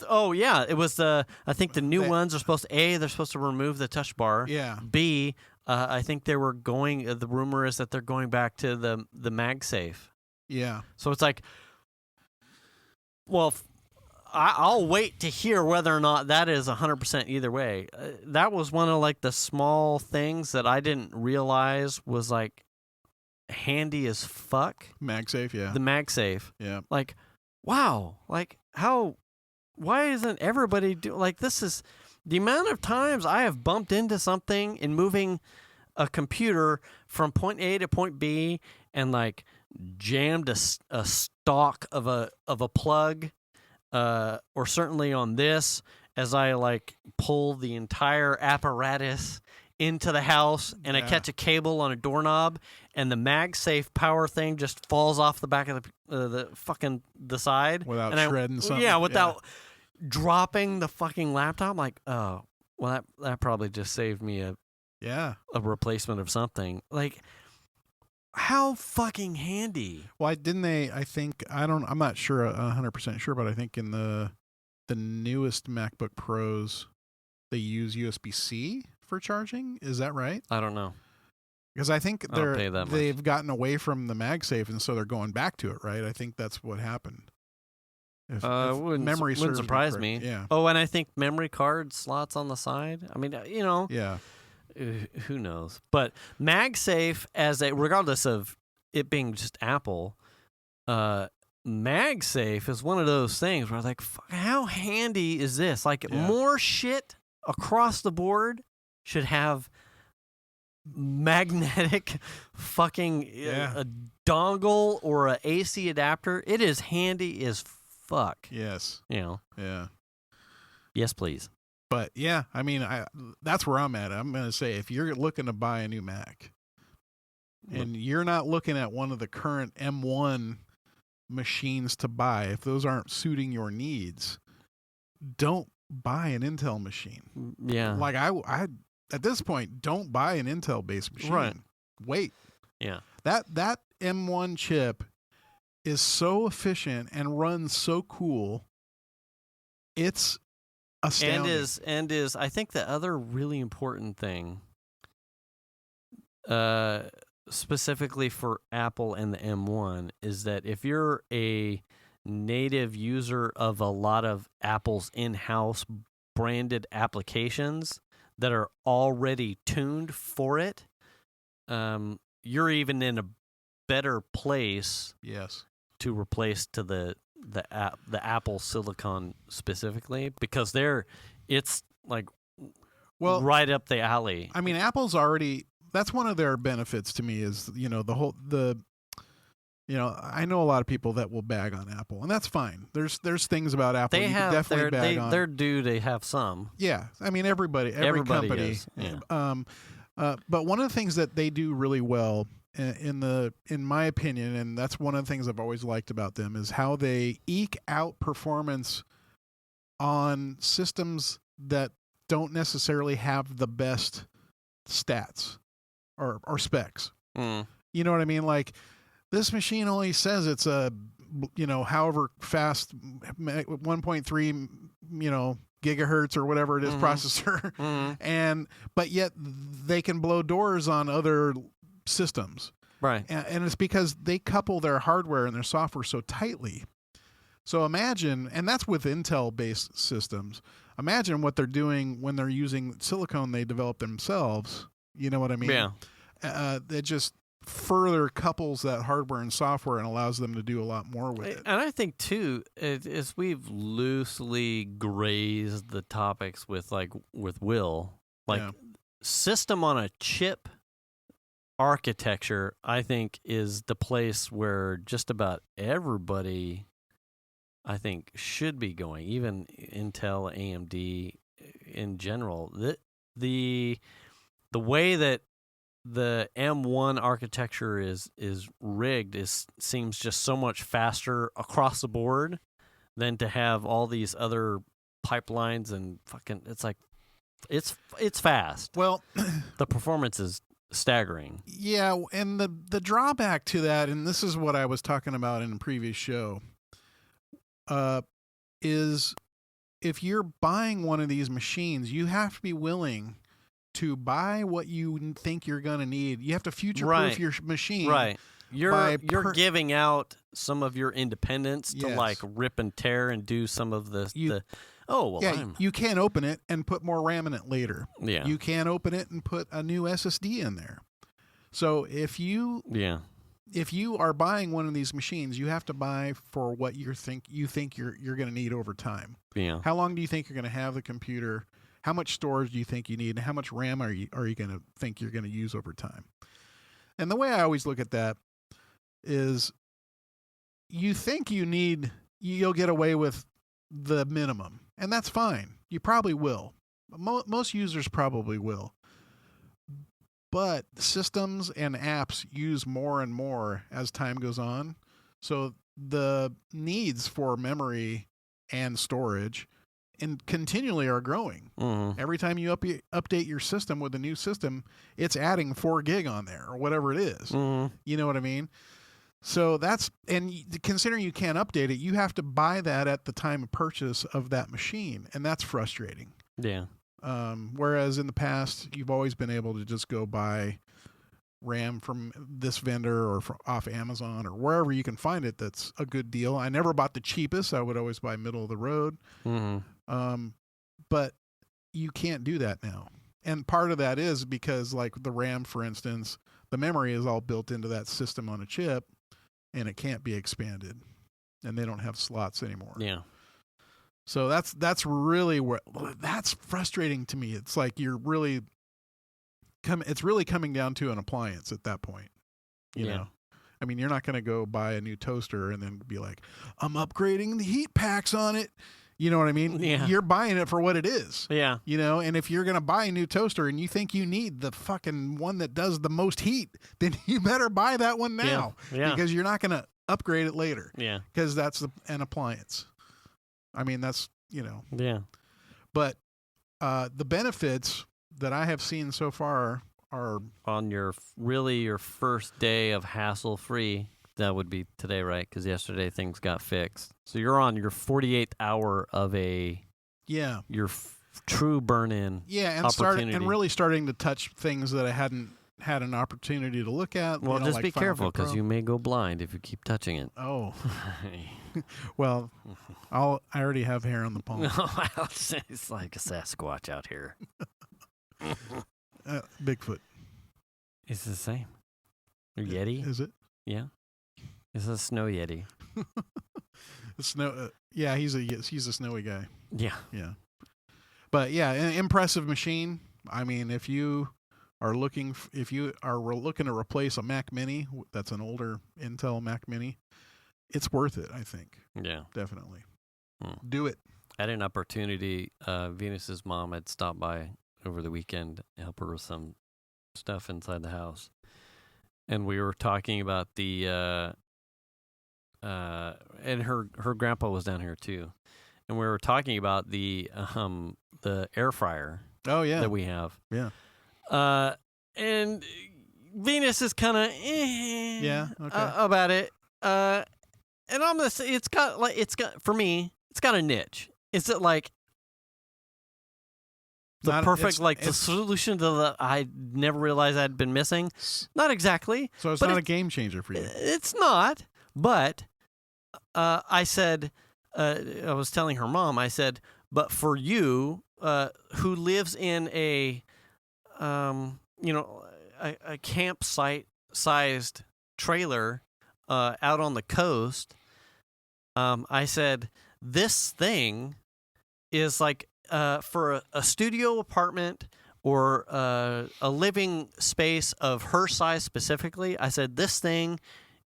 Oh, yeah. It was I think the new ones are supposed to... they're supposed to remove the touch bar. Yeah. B, I think they were going... the rumor is that they're going back to the MagSafe. Yeah. So it's like... Well... I'll wait to hear whether or not that is 100% either way. That was one of the small things that I didn't realize was handy as fuck. MagSafe, yeah. The MagSafe. Yeah. Wow. Why isn't everybody this is the amount of times I have bumped into something in moving a computer from point A to point B and jammed a stalk of a plug. Or certainly on this, as I pull the entire apparatus into the house and I catch a cable on a doorknob and the MagSafe power thing just falls off the back of the side without shredding something. Yeah, without dropping the fucking laptop. Oh, well, that probably just saved me a replacement of something. How fucking handy. Well, I'm not sure 100% sure, but I think in the newest MacBook Pros, they use USB-C for charging. Is that right? I don't know. Because I think they've gotten away from the MagSafe, and so they're going back to it, right? I think that's what happened. If memory wouldn't surprise me. Yeah. Oh, and I think memory card slots on the side. Yeah. Who knows? But MagSafe, regardless of it being just Apple, MagSafe is one of those things where I was like, how handy is this? Like, more shit across the board should have magnetic fucking a dongle or a AC adapter. It is handy as fuck. Yes. Yeah. Yes, please. But yeah, I mean, that's where I'm at. I'm going to say, if you're looking to buy a new Mac and you're not looking at one of the current M1 machines to buy, if those aren't suiting your needs, don't buy an Intel machine. Yeah. Like I at this point, don't buy an Intel based machine. Right. Wait. Yeah. That M1 chip is so efficient and runs so cool. It's astounding. And is I think the other really important thing, specifically for Apple and the M1, is that if you're a native user of a lot of Apple's in-house branded applications that are already tuned for it, you're even in a better place. Yes. To replace to the Apple Silicon specifically, because it's like right up the alley. I mean, Apple's already, that's one of their benefits to me is, I know a lot of people that will bag on Apple, and that's fine. There's things about Apple you can definitely bag on. They're due to have some. Yeah. I mean, every company is. Yeah. But one of the things that they do really well, in my opinion, and that's one of the things I've always liked about them, is how they eke out performance on systems that don't necessarily have the best stats or specs. You know what I mean? Like, this machine only says it's a, however fast, 1.3, gigahertz or whatever it is processor, but yet they can blow doors on other systems, right? And it's because they couple their hardware and their software so tightly. So imagine, and that's with Intel-based systems. Imagine what they're doing when they're using silicone they develop themselves. You know what I mean? Yeah. It just further couples that hardware and software and allows them to do a lot more with it. And I think too, as we've loosely grazed the topics with Will, system on a chip architecture, I think, is the place where just about everybody, I think, should be going, even Intel, AMD in general. The way that the M1 architecture is rigged seems just so much faster across the board than to have all these other pipelines and fucking, it's like, it's fast. Well, the performance is staggering. Yeah, and the drawback to that, and this is what I was talking about in a previous show, is if you're buying one of these machines, you have to be willing to buy what you think you're going to need. You have to future-proof your machine. Right. You're giving out some of your independence to like rip and tear and do some of you can't open it and put more RAM in it later. Yeah. You can't open it and put a new SSD in there. So if you are buying one of these machines, you have to buy for what you think you're going to need over time. Yeah. How long do you think you're going to have the computer? How much storage do you think you need? And how much RAM are you going to think you're going to use over time? And the way I always look at that is, you think you'll get away with the minimum, and that's fine. You probably will. Most users probably will. But systems and apps use more and more as time goes on. So the needs for memory and storage continually are growing. Every time you update your system with a new system, it's adding 4 gig on there or whatever it is. You know what I mean? So and considering you can't update it, you have to buy that at the time of purchase of that machine, and that's frustrating. Yeah. Whereas in the past, you've always been able to just go buy RAM from this vendor or off Amazon or wherever you can find it that's a good deal. I never bought the cheapest. I would always buy middle of the road. But you can't do that now. And part of that is because, like the RAM, for instance, the memory is all built into that system on a chip, and it can't be expanded. and they don't have slots anymore. Yeah. So that's really that's frustrating to me. It's like you're really it's really coming down to an appliance at that point. You know, I mean, you're not going to go buy a new toaster and then be like, I'm upgrading the heat packs on it. You know what I mean? Yeah. You're buying it for what it is. Yeah. You know, and if you're going to buy a new toaster and you think you need the fucking one that does the most heat, then you better buy that one now. Yeah. Because you're not going to upgrade it later. Yeah. Because that's an appliance. I mean, that's, you know. Yeah. But the benefits that I have seen so far are on your first day of hassle-free. That would be today, right? Because yesterday things got fixed. So you're on your 48th hour of your true burn-in. Yeah, and really starting to touch things that I hadn't had an opportunity to look at. Well, just like be Final careful Cut Pro. because you may go blind if you keep touching it. Oh. Well, I already have hair on the palm. It's like a Sasquatch out here. Bigfoot. It's the same. A Yeti? Is it? Yeah. It's a snow Yeti. Yeah, he's a snowy guy. Yeah. Yeah. But yeah, an impressive machine. I mean, if you are looking to replace a Mac Mini, that's an older Intel Mac Mini, it's worth it, I think. Yeah. Definitely. Do it. I had an opportunity. Venus's mom had stopped by over the weekend to help her with some stuff inside the house. And we were talking about the and her grandpa was down here too. And we were talking about the air fryer that we have. Yeah. And Venus is kind of about it. And I'm gonna say it's got for me, it's got a niche. Is it like the the solution to the I never realized I'd been missing? Not exactly. So it's not a game changer for you. It's not. But I said, I was telling her mom, I said, but for you, who lives in a campsite sized trailer out on the coast, I said, this thing is like for a studio apartment or a living space of her size specifically. I said, this thing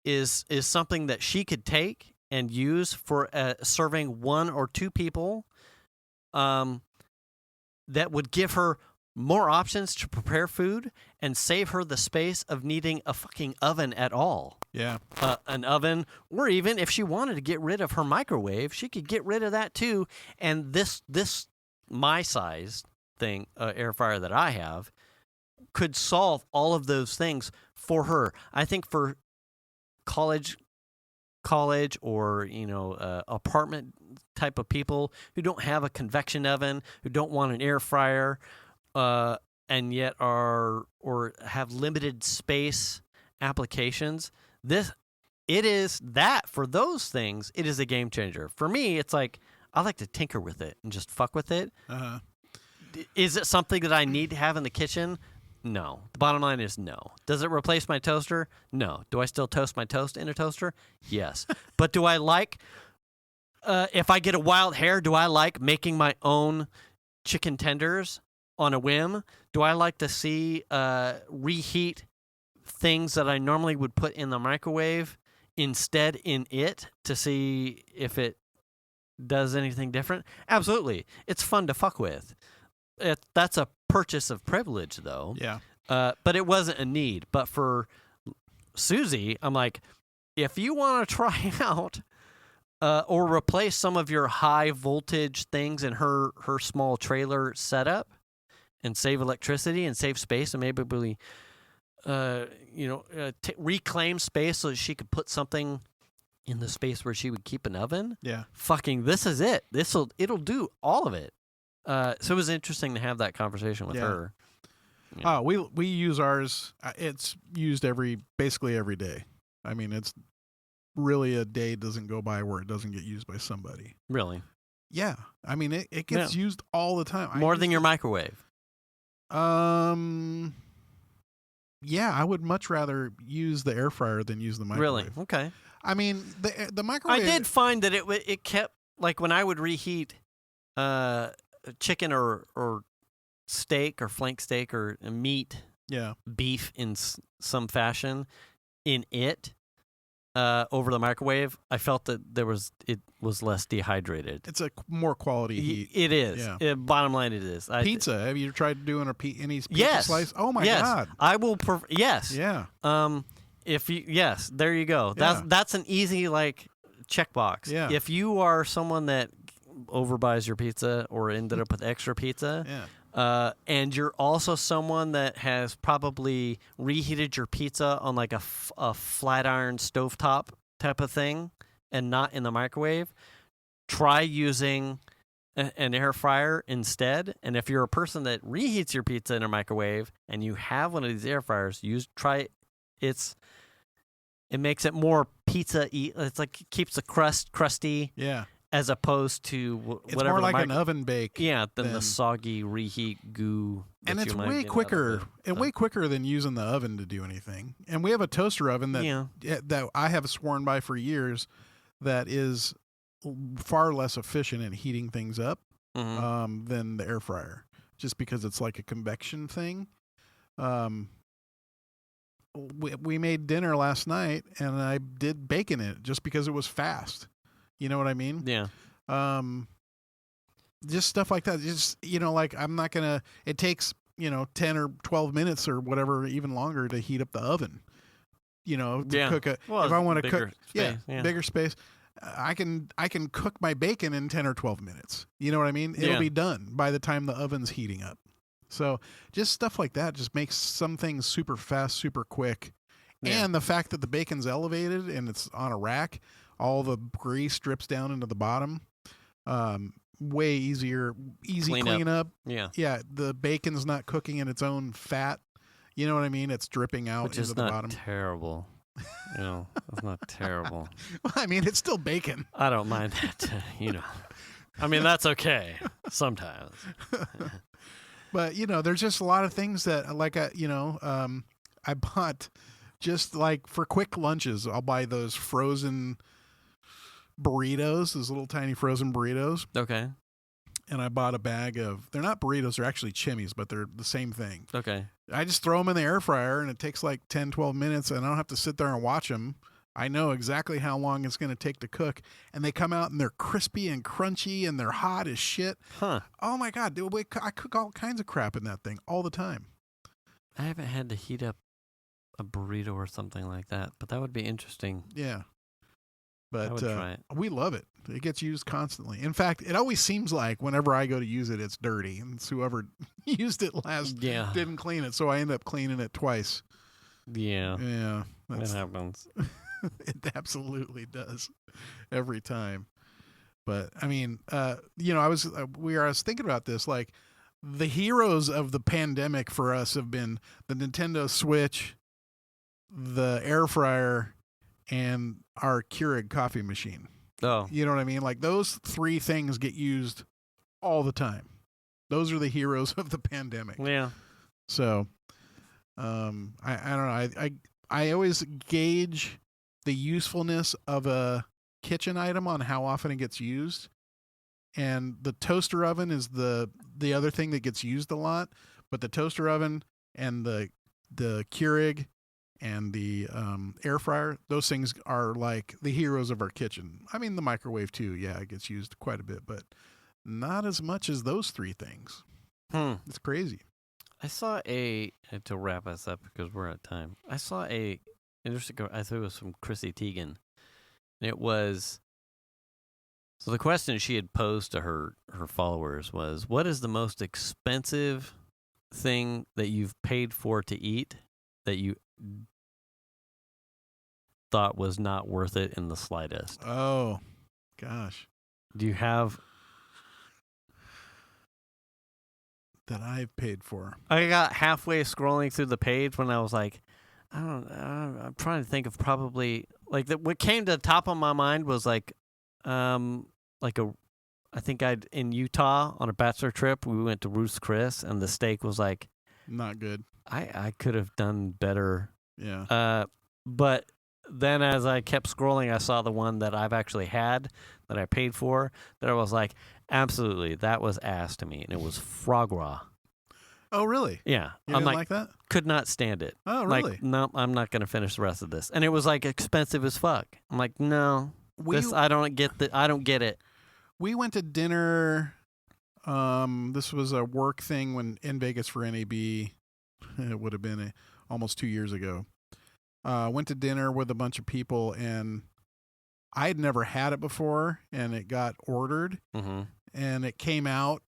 is something that she could take and use for serving one or two people, that would give her more options to prepare food and save her the space of needing a fucking oven at all. Yeah. An oven, or even if she wanted to get rid of her microwave, she could get rid of that too. And this my size thing, air fryer that I have, could solve all of those things for her. I think for college or apartment type of people who don't have a convection oven, who don't want an air fryer, and yet or have limited space applications, for those things, it is a game changer. For me, it's like I like to tinker with it and just fuck with it. Uh-huh. Is it something that I need to have in the kitchen? No. The bottom line is no. Does it replace my toaster? No. Do I still toast my toast in a toaster? Yes. But do I like, if I get a wild hair, do I like making my own chicken tenders on a whim? Do I like to see reheat things that I normally would put in the microwave instead in it to see if it does anything different? Absolutely. It's fun to fuck with. That's a purchase of privilege, though. Yeah. But it wasn't a need. But for Susie, I'm like, if you want to try out or replace some of your high voltage things in her small trailer setup and save electricity and save space and maybe reclaim space so that she could put something in the space where she would keep an oven. Yeah. Fucking, this is it. It'll do all of it. So it was interesting to have that conversation with her. Yeah. We use ours. It's used basically every day. I mean, it's really a day doesn't go by where it doesn't get used by somebody. Really? Yeah. I mean, it gets used all the time. More than your microwave. Yeah, I would much rather use the air fryer than use the microwave. Really? Okay. I mean, the microwave. I did find that it kept, like, when I would reheat chicken or steak or flank steak or meat, beef in some fashion, in it over the microwave, I felt that it was less dehydrated. It's a more quality heat. It is. Yeah. Bottom line, it is. Pizza. Have you tried doing any pizza slice? Oh my God. I will. Yes. Yeah. There you go. That's an easy checkbox. Yeah. If you are someone that overbuys your pizza or ended up with extra pizza, and you're also someone that has probably reheated your pizza on like a flat iron stovetop type of thing and not in the microwave, try using an air fryer instead. And if you're a person that reheats your pizza in a microwave and you have one of these air fryers, try it. It makes it more pizza-y. It's like it keeps the crust crusty. Yeah. As opposed to whatever. It's more like an oven bake. Yeah, than the soggy reheat goo. And it's way quicker. Way quicker than using the oven to do anything. And we have a toaster oven that I have sworn by for years that is far less efficient at heating things up than the air fryer, just because it's like a convection thing. We made dinner last night, and I did bacon in it just because it was fast. You know what I mean? Yeah. Just stuff like that. Just, I'm not going to, it takes, 10 or 12 minutes or whatever, even longer to heat up the oven, to cook if I want to cook, bigger space. I can cook my bacon in 10 or 12 minutes. You know what I mean? It'll be done by the time the oven's heating up. So just stuff like that just makes some things super fast, super quick. Yeah. And the fact that the bacon's elevated and it's on a rack, all the grease drips down into the bottom. Way easy clean up. Yeah. Yeah. The bacon's not cooking in its own fat. You know what I mean? It's dripping out into the bottom. Which is not terrible. It's not terrible. Well, I mean, it's still bacon. I don't mind that, I mean, that's okay sometimes. But, there's just a lot of things that, I bought just like for quick lunches. I'll buy those frozen burritos, those little tiny frozen burritos. Okay. And I bought a bag of, they're not burritos, they're actually chimes, but they're the same thing. Okay. I just throw them in the air fryer and it takes like 10, 12 minutes and I don't have to sit there and watch them. I know exactly how long it's going to take to cook. And they come out and they're crispy and crunchy and they're hot as shit. Huh. Oh my God. Dude, I cook all kinds of crap in that thing all the time. I haven't had to heat up a burrito or something like that, but that would be interesting. Yeah. But I would try it. We love it. It gets used constantly. In fact, it always seems like whenever I go to use it, it's dirty. And it's whoever used it last didn't clean it. So I end up cleaning it twice. Yeah. Yeah. That happens. It absolutely does every time. But I mean, I was thinking about this, like the heroes of the pandemic for us have been the Nintendo Switch, the air fryer, and our Keurig coffee machine. Oh. You know what I mean? Like those three things get used all the time. Those are the heroes of the pandemic. Yeah. So, I don't know. I always gauge the usefulness of a kitchen item on how often it gets used. And the toaster oven is the other thing that gets used a lot. But the toaster oven and the Keurig and the air fryer, those things are like the heroes of our kitchen. I mean, the microwave too. Yeah, it gets used quite a bit, but not as much as those three things. It's crazy. I saw to wrap us up because we're at time. I saw interesting, I thought it was from Chrissy Teigen. And it was, so the question she had posed to her followers was, what is the most expensive thing that you've paid for to eat that you thought was not worth it in the slightest? Oh, gosh. Do you have that I've paid for? I got halfway scrolling through the page when I was like, I'm trying to think of probably like what came to the top of my mind was I think in Utah on a bachelor trip, we went to Ruth's Chris and the steak was like not good. I could have done better. Yeah. But then as I kept scrolling, I saw the one that I've actually had that I paid for. That I was like, absolutely, that was ass to me, and it was foie gras. Oh, really? Yeah, You didn't like that? Could not stand it. Oh, really? Like, no, I'm not gonna finish the rest of this. And it was like expensive as fuck. I'm like, no, I don't get it. We went to dinner. This was a work thing when in Vegas for NAB. It would have been almost 2 years ago. Went to dinner with a bunch of people, and I had never had it before, and it got ordered, and it came out,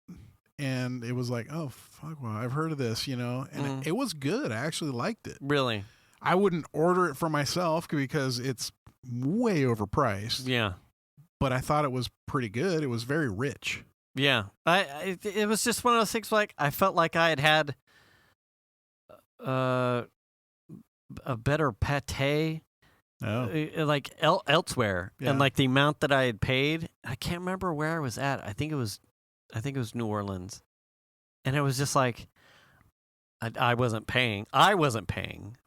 and it was like, oh, fuck, well, I've heard of this, and it was good. I actually liked it. Really? I wouldn't order it for myself because it's way overpriced. Yeah. But I thought it was pretty good. It was very rich. Yeah. It was just one of those things like I felt like I had a better pate like elsewhere. Yeah. And like the amount that I had paid, I can't remember where I was at. I think it was New Orleans. And it was just like I wasn't paying.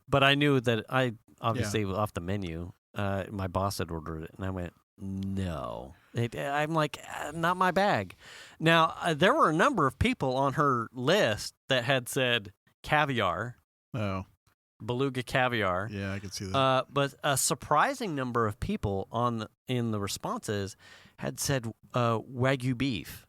But I knew that it was off the menu. My boss had ordered it, and I went, no. I'm like, not my bag. Now, there were a number of people on her list that had said caviar. Oh. Beluga caviar. Yeah, I could see that. But a surprising number of people in the responses had said Wagyu beef.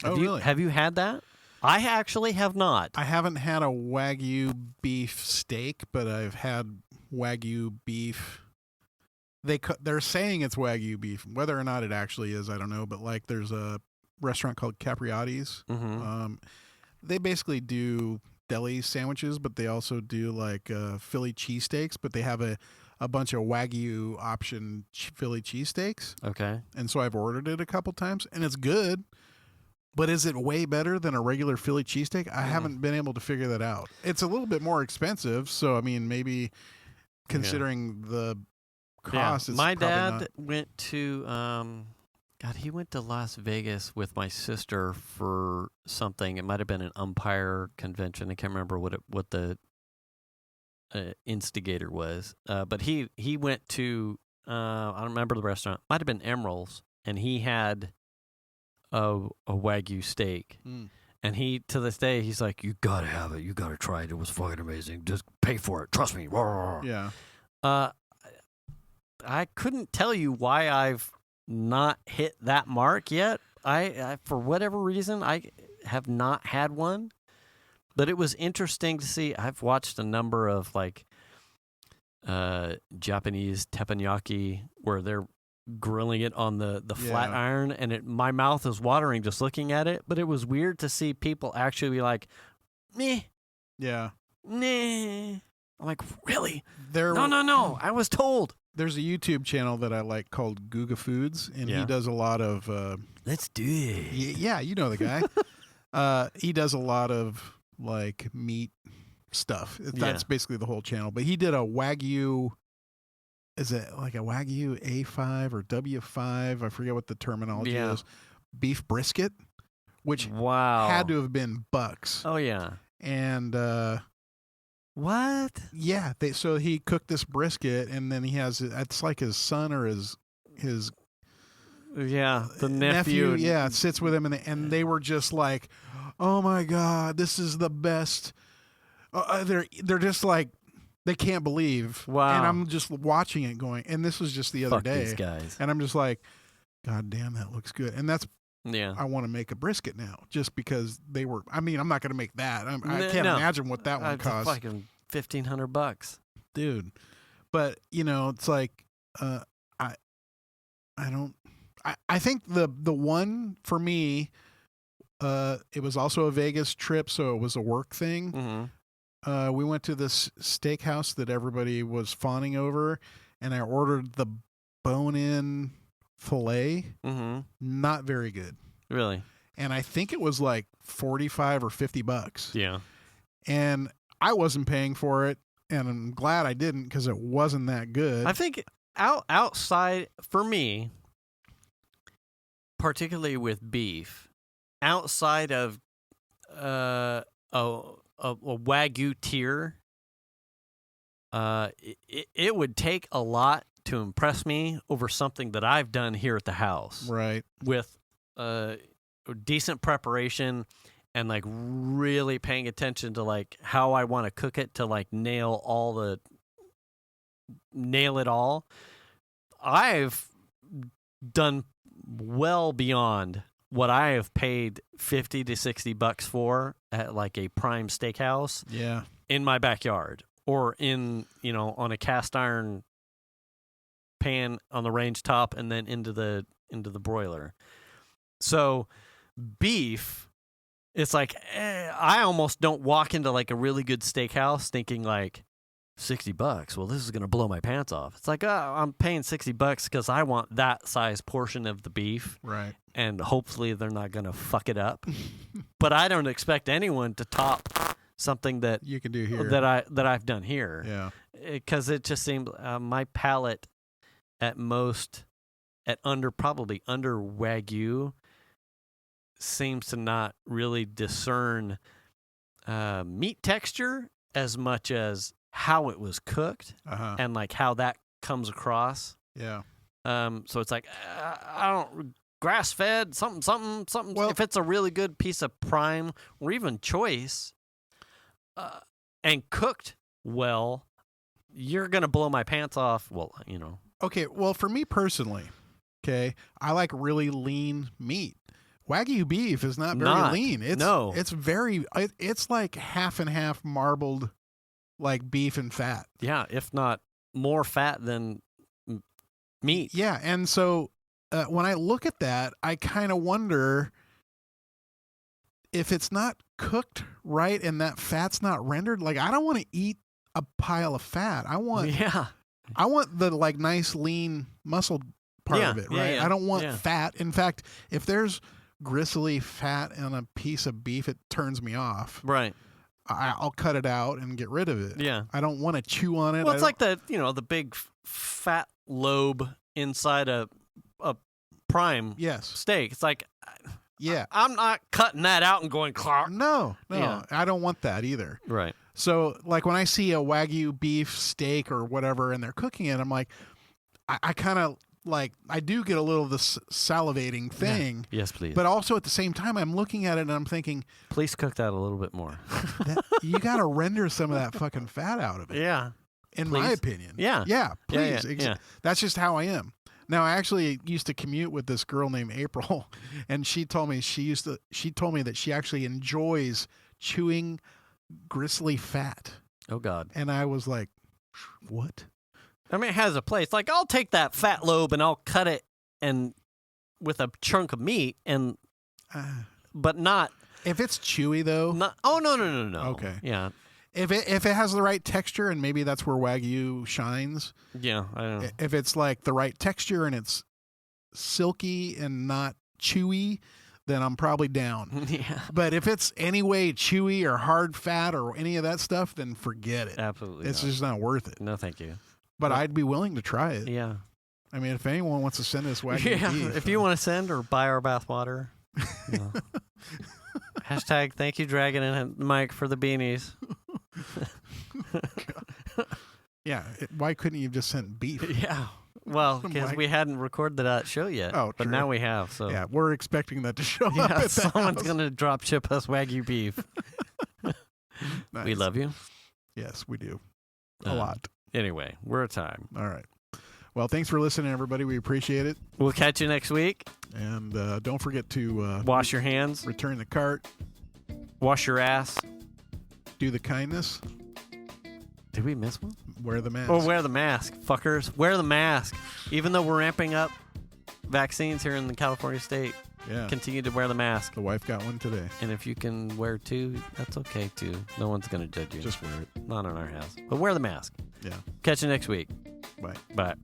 Really? Have you had that? I actually have not. I haven't had a Wagyu beef steak, but I've had Wagyu beef. They're saying it's Wagyu beef. Whether or not it actually is, I don't know. But like, there's a restaurant called Capriati's. They basically do deli sandwiches, but they also do like Philly cheesesteaks. But they have a bunch of Wagyu option Philly cheesesteaks. Okay. And so I've ordered it a couple times, and it's good. But is it way better than a regular Philly cheesesteak? I haven't been able to figure that out. It's a little bit more expensive, so I mean, maybe considering the cost. It's my dad not... went to he went to Las Vegas with my sister for something. It might have been an umpire convention. I can't remember what the instigator was. But he went to I don't remember the restaurant. Might have been Emerald's, and he had a Wagyu steak. And he, to this day, he's like, you gotta have it. You gotta try it. It was fucking amazing. Just pay for it. Trust me. Yeah. I couldn't tell you why I've not hit that mark yet. I for whatever reason, I have not had one. But it was interesting to see. I've watched a number of like Japanese teppanyaki where they're grilling it on the flat iron, and my mouth is watering just looking at it. But it was weird to see people actually be like, meh. Yeah. Nah. I'm like, really? No. I was told. There's a YouTube channel that I like called Guga Foods, and he does a lot of... Let's do it. Yeah, you know the guy. He does a lot of like meat stuff. That's basically the whole channel. But he did a Wagyu... Is it like a Wagyu A5 or W5? I forget what the terminology is. Beef brisket, which had to have been bucks. Oh, yeah. And... what? Yeah. So he cooked this brisket, and then he has... It's like his son or his the nephew. Yeah, sits with him, and they were just like, oh, my God, this is the best. They're just like... They can't believe. Wow. And I'm just watching it going, and this was just the other day. These guys. And I'm just like, God damn, that looks good. And that's, I want to make a brisket now just because they were, I mean, I'm not going to make that. I can't imagine what that one costs. Fucking $1,500. Dude. But, it's like, I think the one for me, it was also a Vegas trip, so it was a work thing. Mm-hmm. We went to this steakhouse that everybody was fawning over, and I ordered the bone-in filet. Mm-hmm. Not very good. Really? And I think it was like $45 or $50. Yeah. And I wasn't paying for it, and I'm glad I didn't because it wasn't that good. I think outside, for me, particularly with beef, outside of a Wagyu tier, it would take a lot to impress me over something that I've done here at the house. Right. With decent preparation and like really paying attention to like how I want to cook it to like nail it all. I've done well beyond what I have paid $50 to $60 for at like a prime steakhouse. Yeah. In my backyard or in, on a cast iron pan on the range top and then into the broiler. So beef, it's like I almost don't walk into like a really good steakhouse thinking like $60. Well, this is going to blow my pants off. It's like, I'm paying $60 because I want that size portion of the beef. Right. And hopefully they're not going to fuck it up. But I don't expect anyone to top something that you can do here that I've done here. Yeah. Because it just seemed my palate at most probably under Wagyu seems to not really discern meat texture as much as how it was cooked and like how that comes across. Yeah. So it's like I don't grass fed something. Well, if it's a really good piece of prime or even choice and cooked well, you're gonna blow my pants off. Well, Okay. Well, for me personally, I like really lean meat. Wagyu beef is not very lean. It's like half and half marbled, like beef and fat. Yeah, if not more fat than meat. Yeah, and so when I look at that, I kind of wonder if it's not cooked right and that fat's not rendered. Like, I don't want to eat a pile of fat. I want the like nice lean muscle part of it, right? I don't want fat. In fact, if there's gristly fat on a piece of beef, it turns me off. Right. I'll cut it out and get rid of it. Yeah. I don't want to chew on it. Well, it's like the big fat lobe inside a prime steak. It's like, I'm not cutting that out and going, Clark. No, I don't want that either. Right. So, like, when I see a Wagyu beef steak or whatever and they're cooking it, I'm like, I kind of like, I do get a little of this salivating thing. Yeah. Yes, please. But also at the same time, I'm looking at it and I'm thinking, please cook that a little bit more. You got to render some of that fucking fat out of it. Yeah. In my opinion. Yeah. Yeah, please. Yeah. That's just how I am. Now, I actually used to commute with this girl named April, and she told me that she actually enjoys chewing gristly fat. Oh, God. And I was like, what? I mean, it has a place. Like, I'll take that fat lobe and I'll cut it and with a chunk of meat but not. If it's chewy though. No. Okay. Yeah. If it has the right texture, and maybe that's where Wagyu shines. Yeah, I don't know. If it's like the right texture and it's silky and not chewy, then I'm probably down. Yeah. But if it's anyway chewy or hard fat or any of that stuff, then forget it. Absolutely. It's just not worth it. No, thank you. But I'd be willing to try it. Yeah. I mean, if anyone wants to send us Wagyu beef. If you want to send or buy our bathwater. Hashtag thank you, Dragon and Mike, for the beanies. Yeah. Why couldn't you have just sent beef? Yeah. Well, because we hadn't recorded that show yet. Oh, but true. now we have. So yeah, we're expecting that to show up. At someone's going to drop ship us Wagyu beef. Nice. We love you. Yes, we do. A lot. Anyway, we're at time. All right. Well, thanks for listening, everybody. We appreciate it. We'll catch you next week. And don't forget to wash your hands. Return the cart. Wash your ass. Do the kindness. Did we miss one? Wear the mask. Oh, wear the mask, fuckers. Wear the mask. Even though we're ramping up vaccines here in the California state, continue to wear the mask. The wife got one today. And if you can wear two, that's okay too. No one's going to judge you. Just wear it. Not in our house. But wear the mask. Yeah. Catch you next week. Bye. Bye.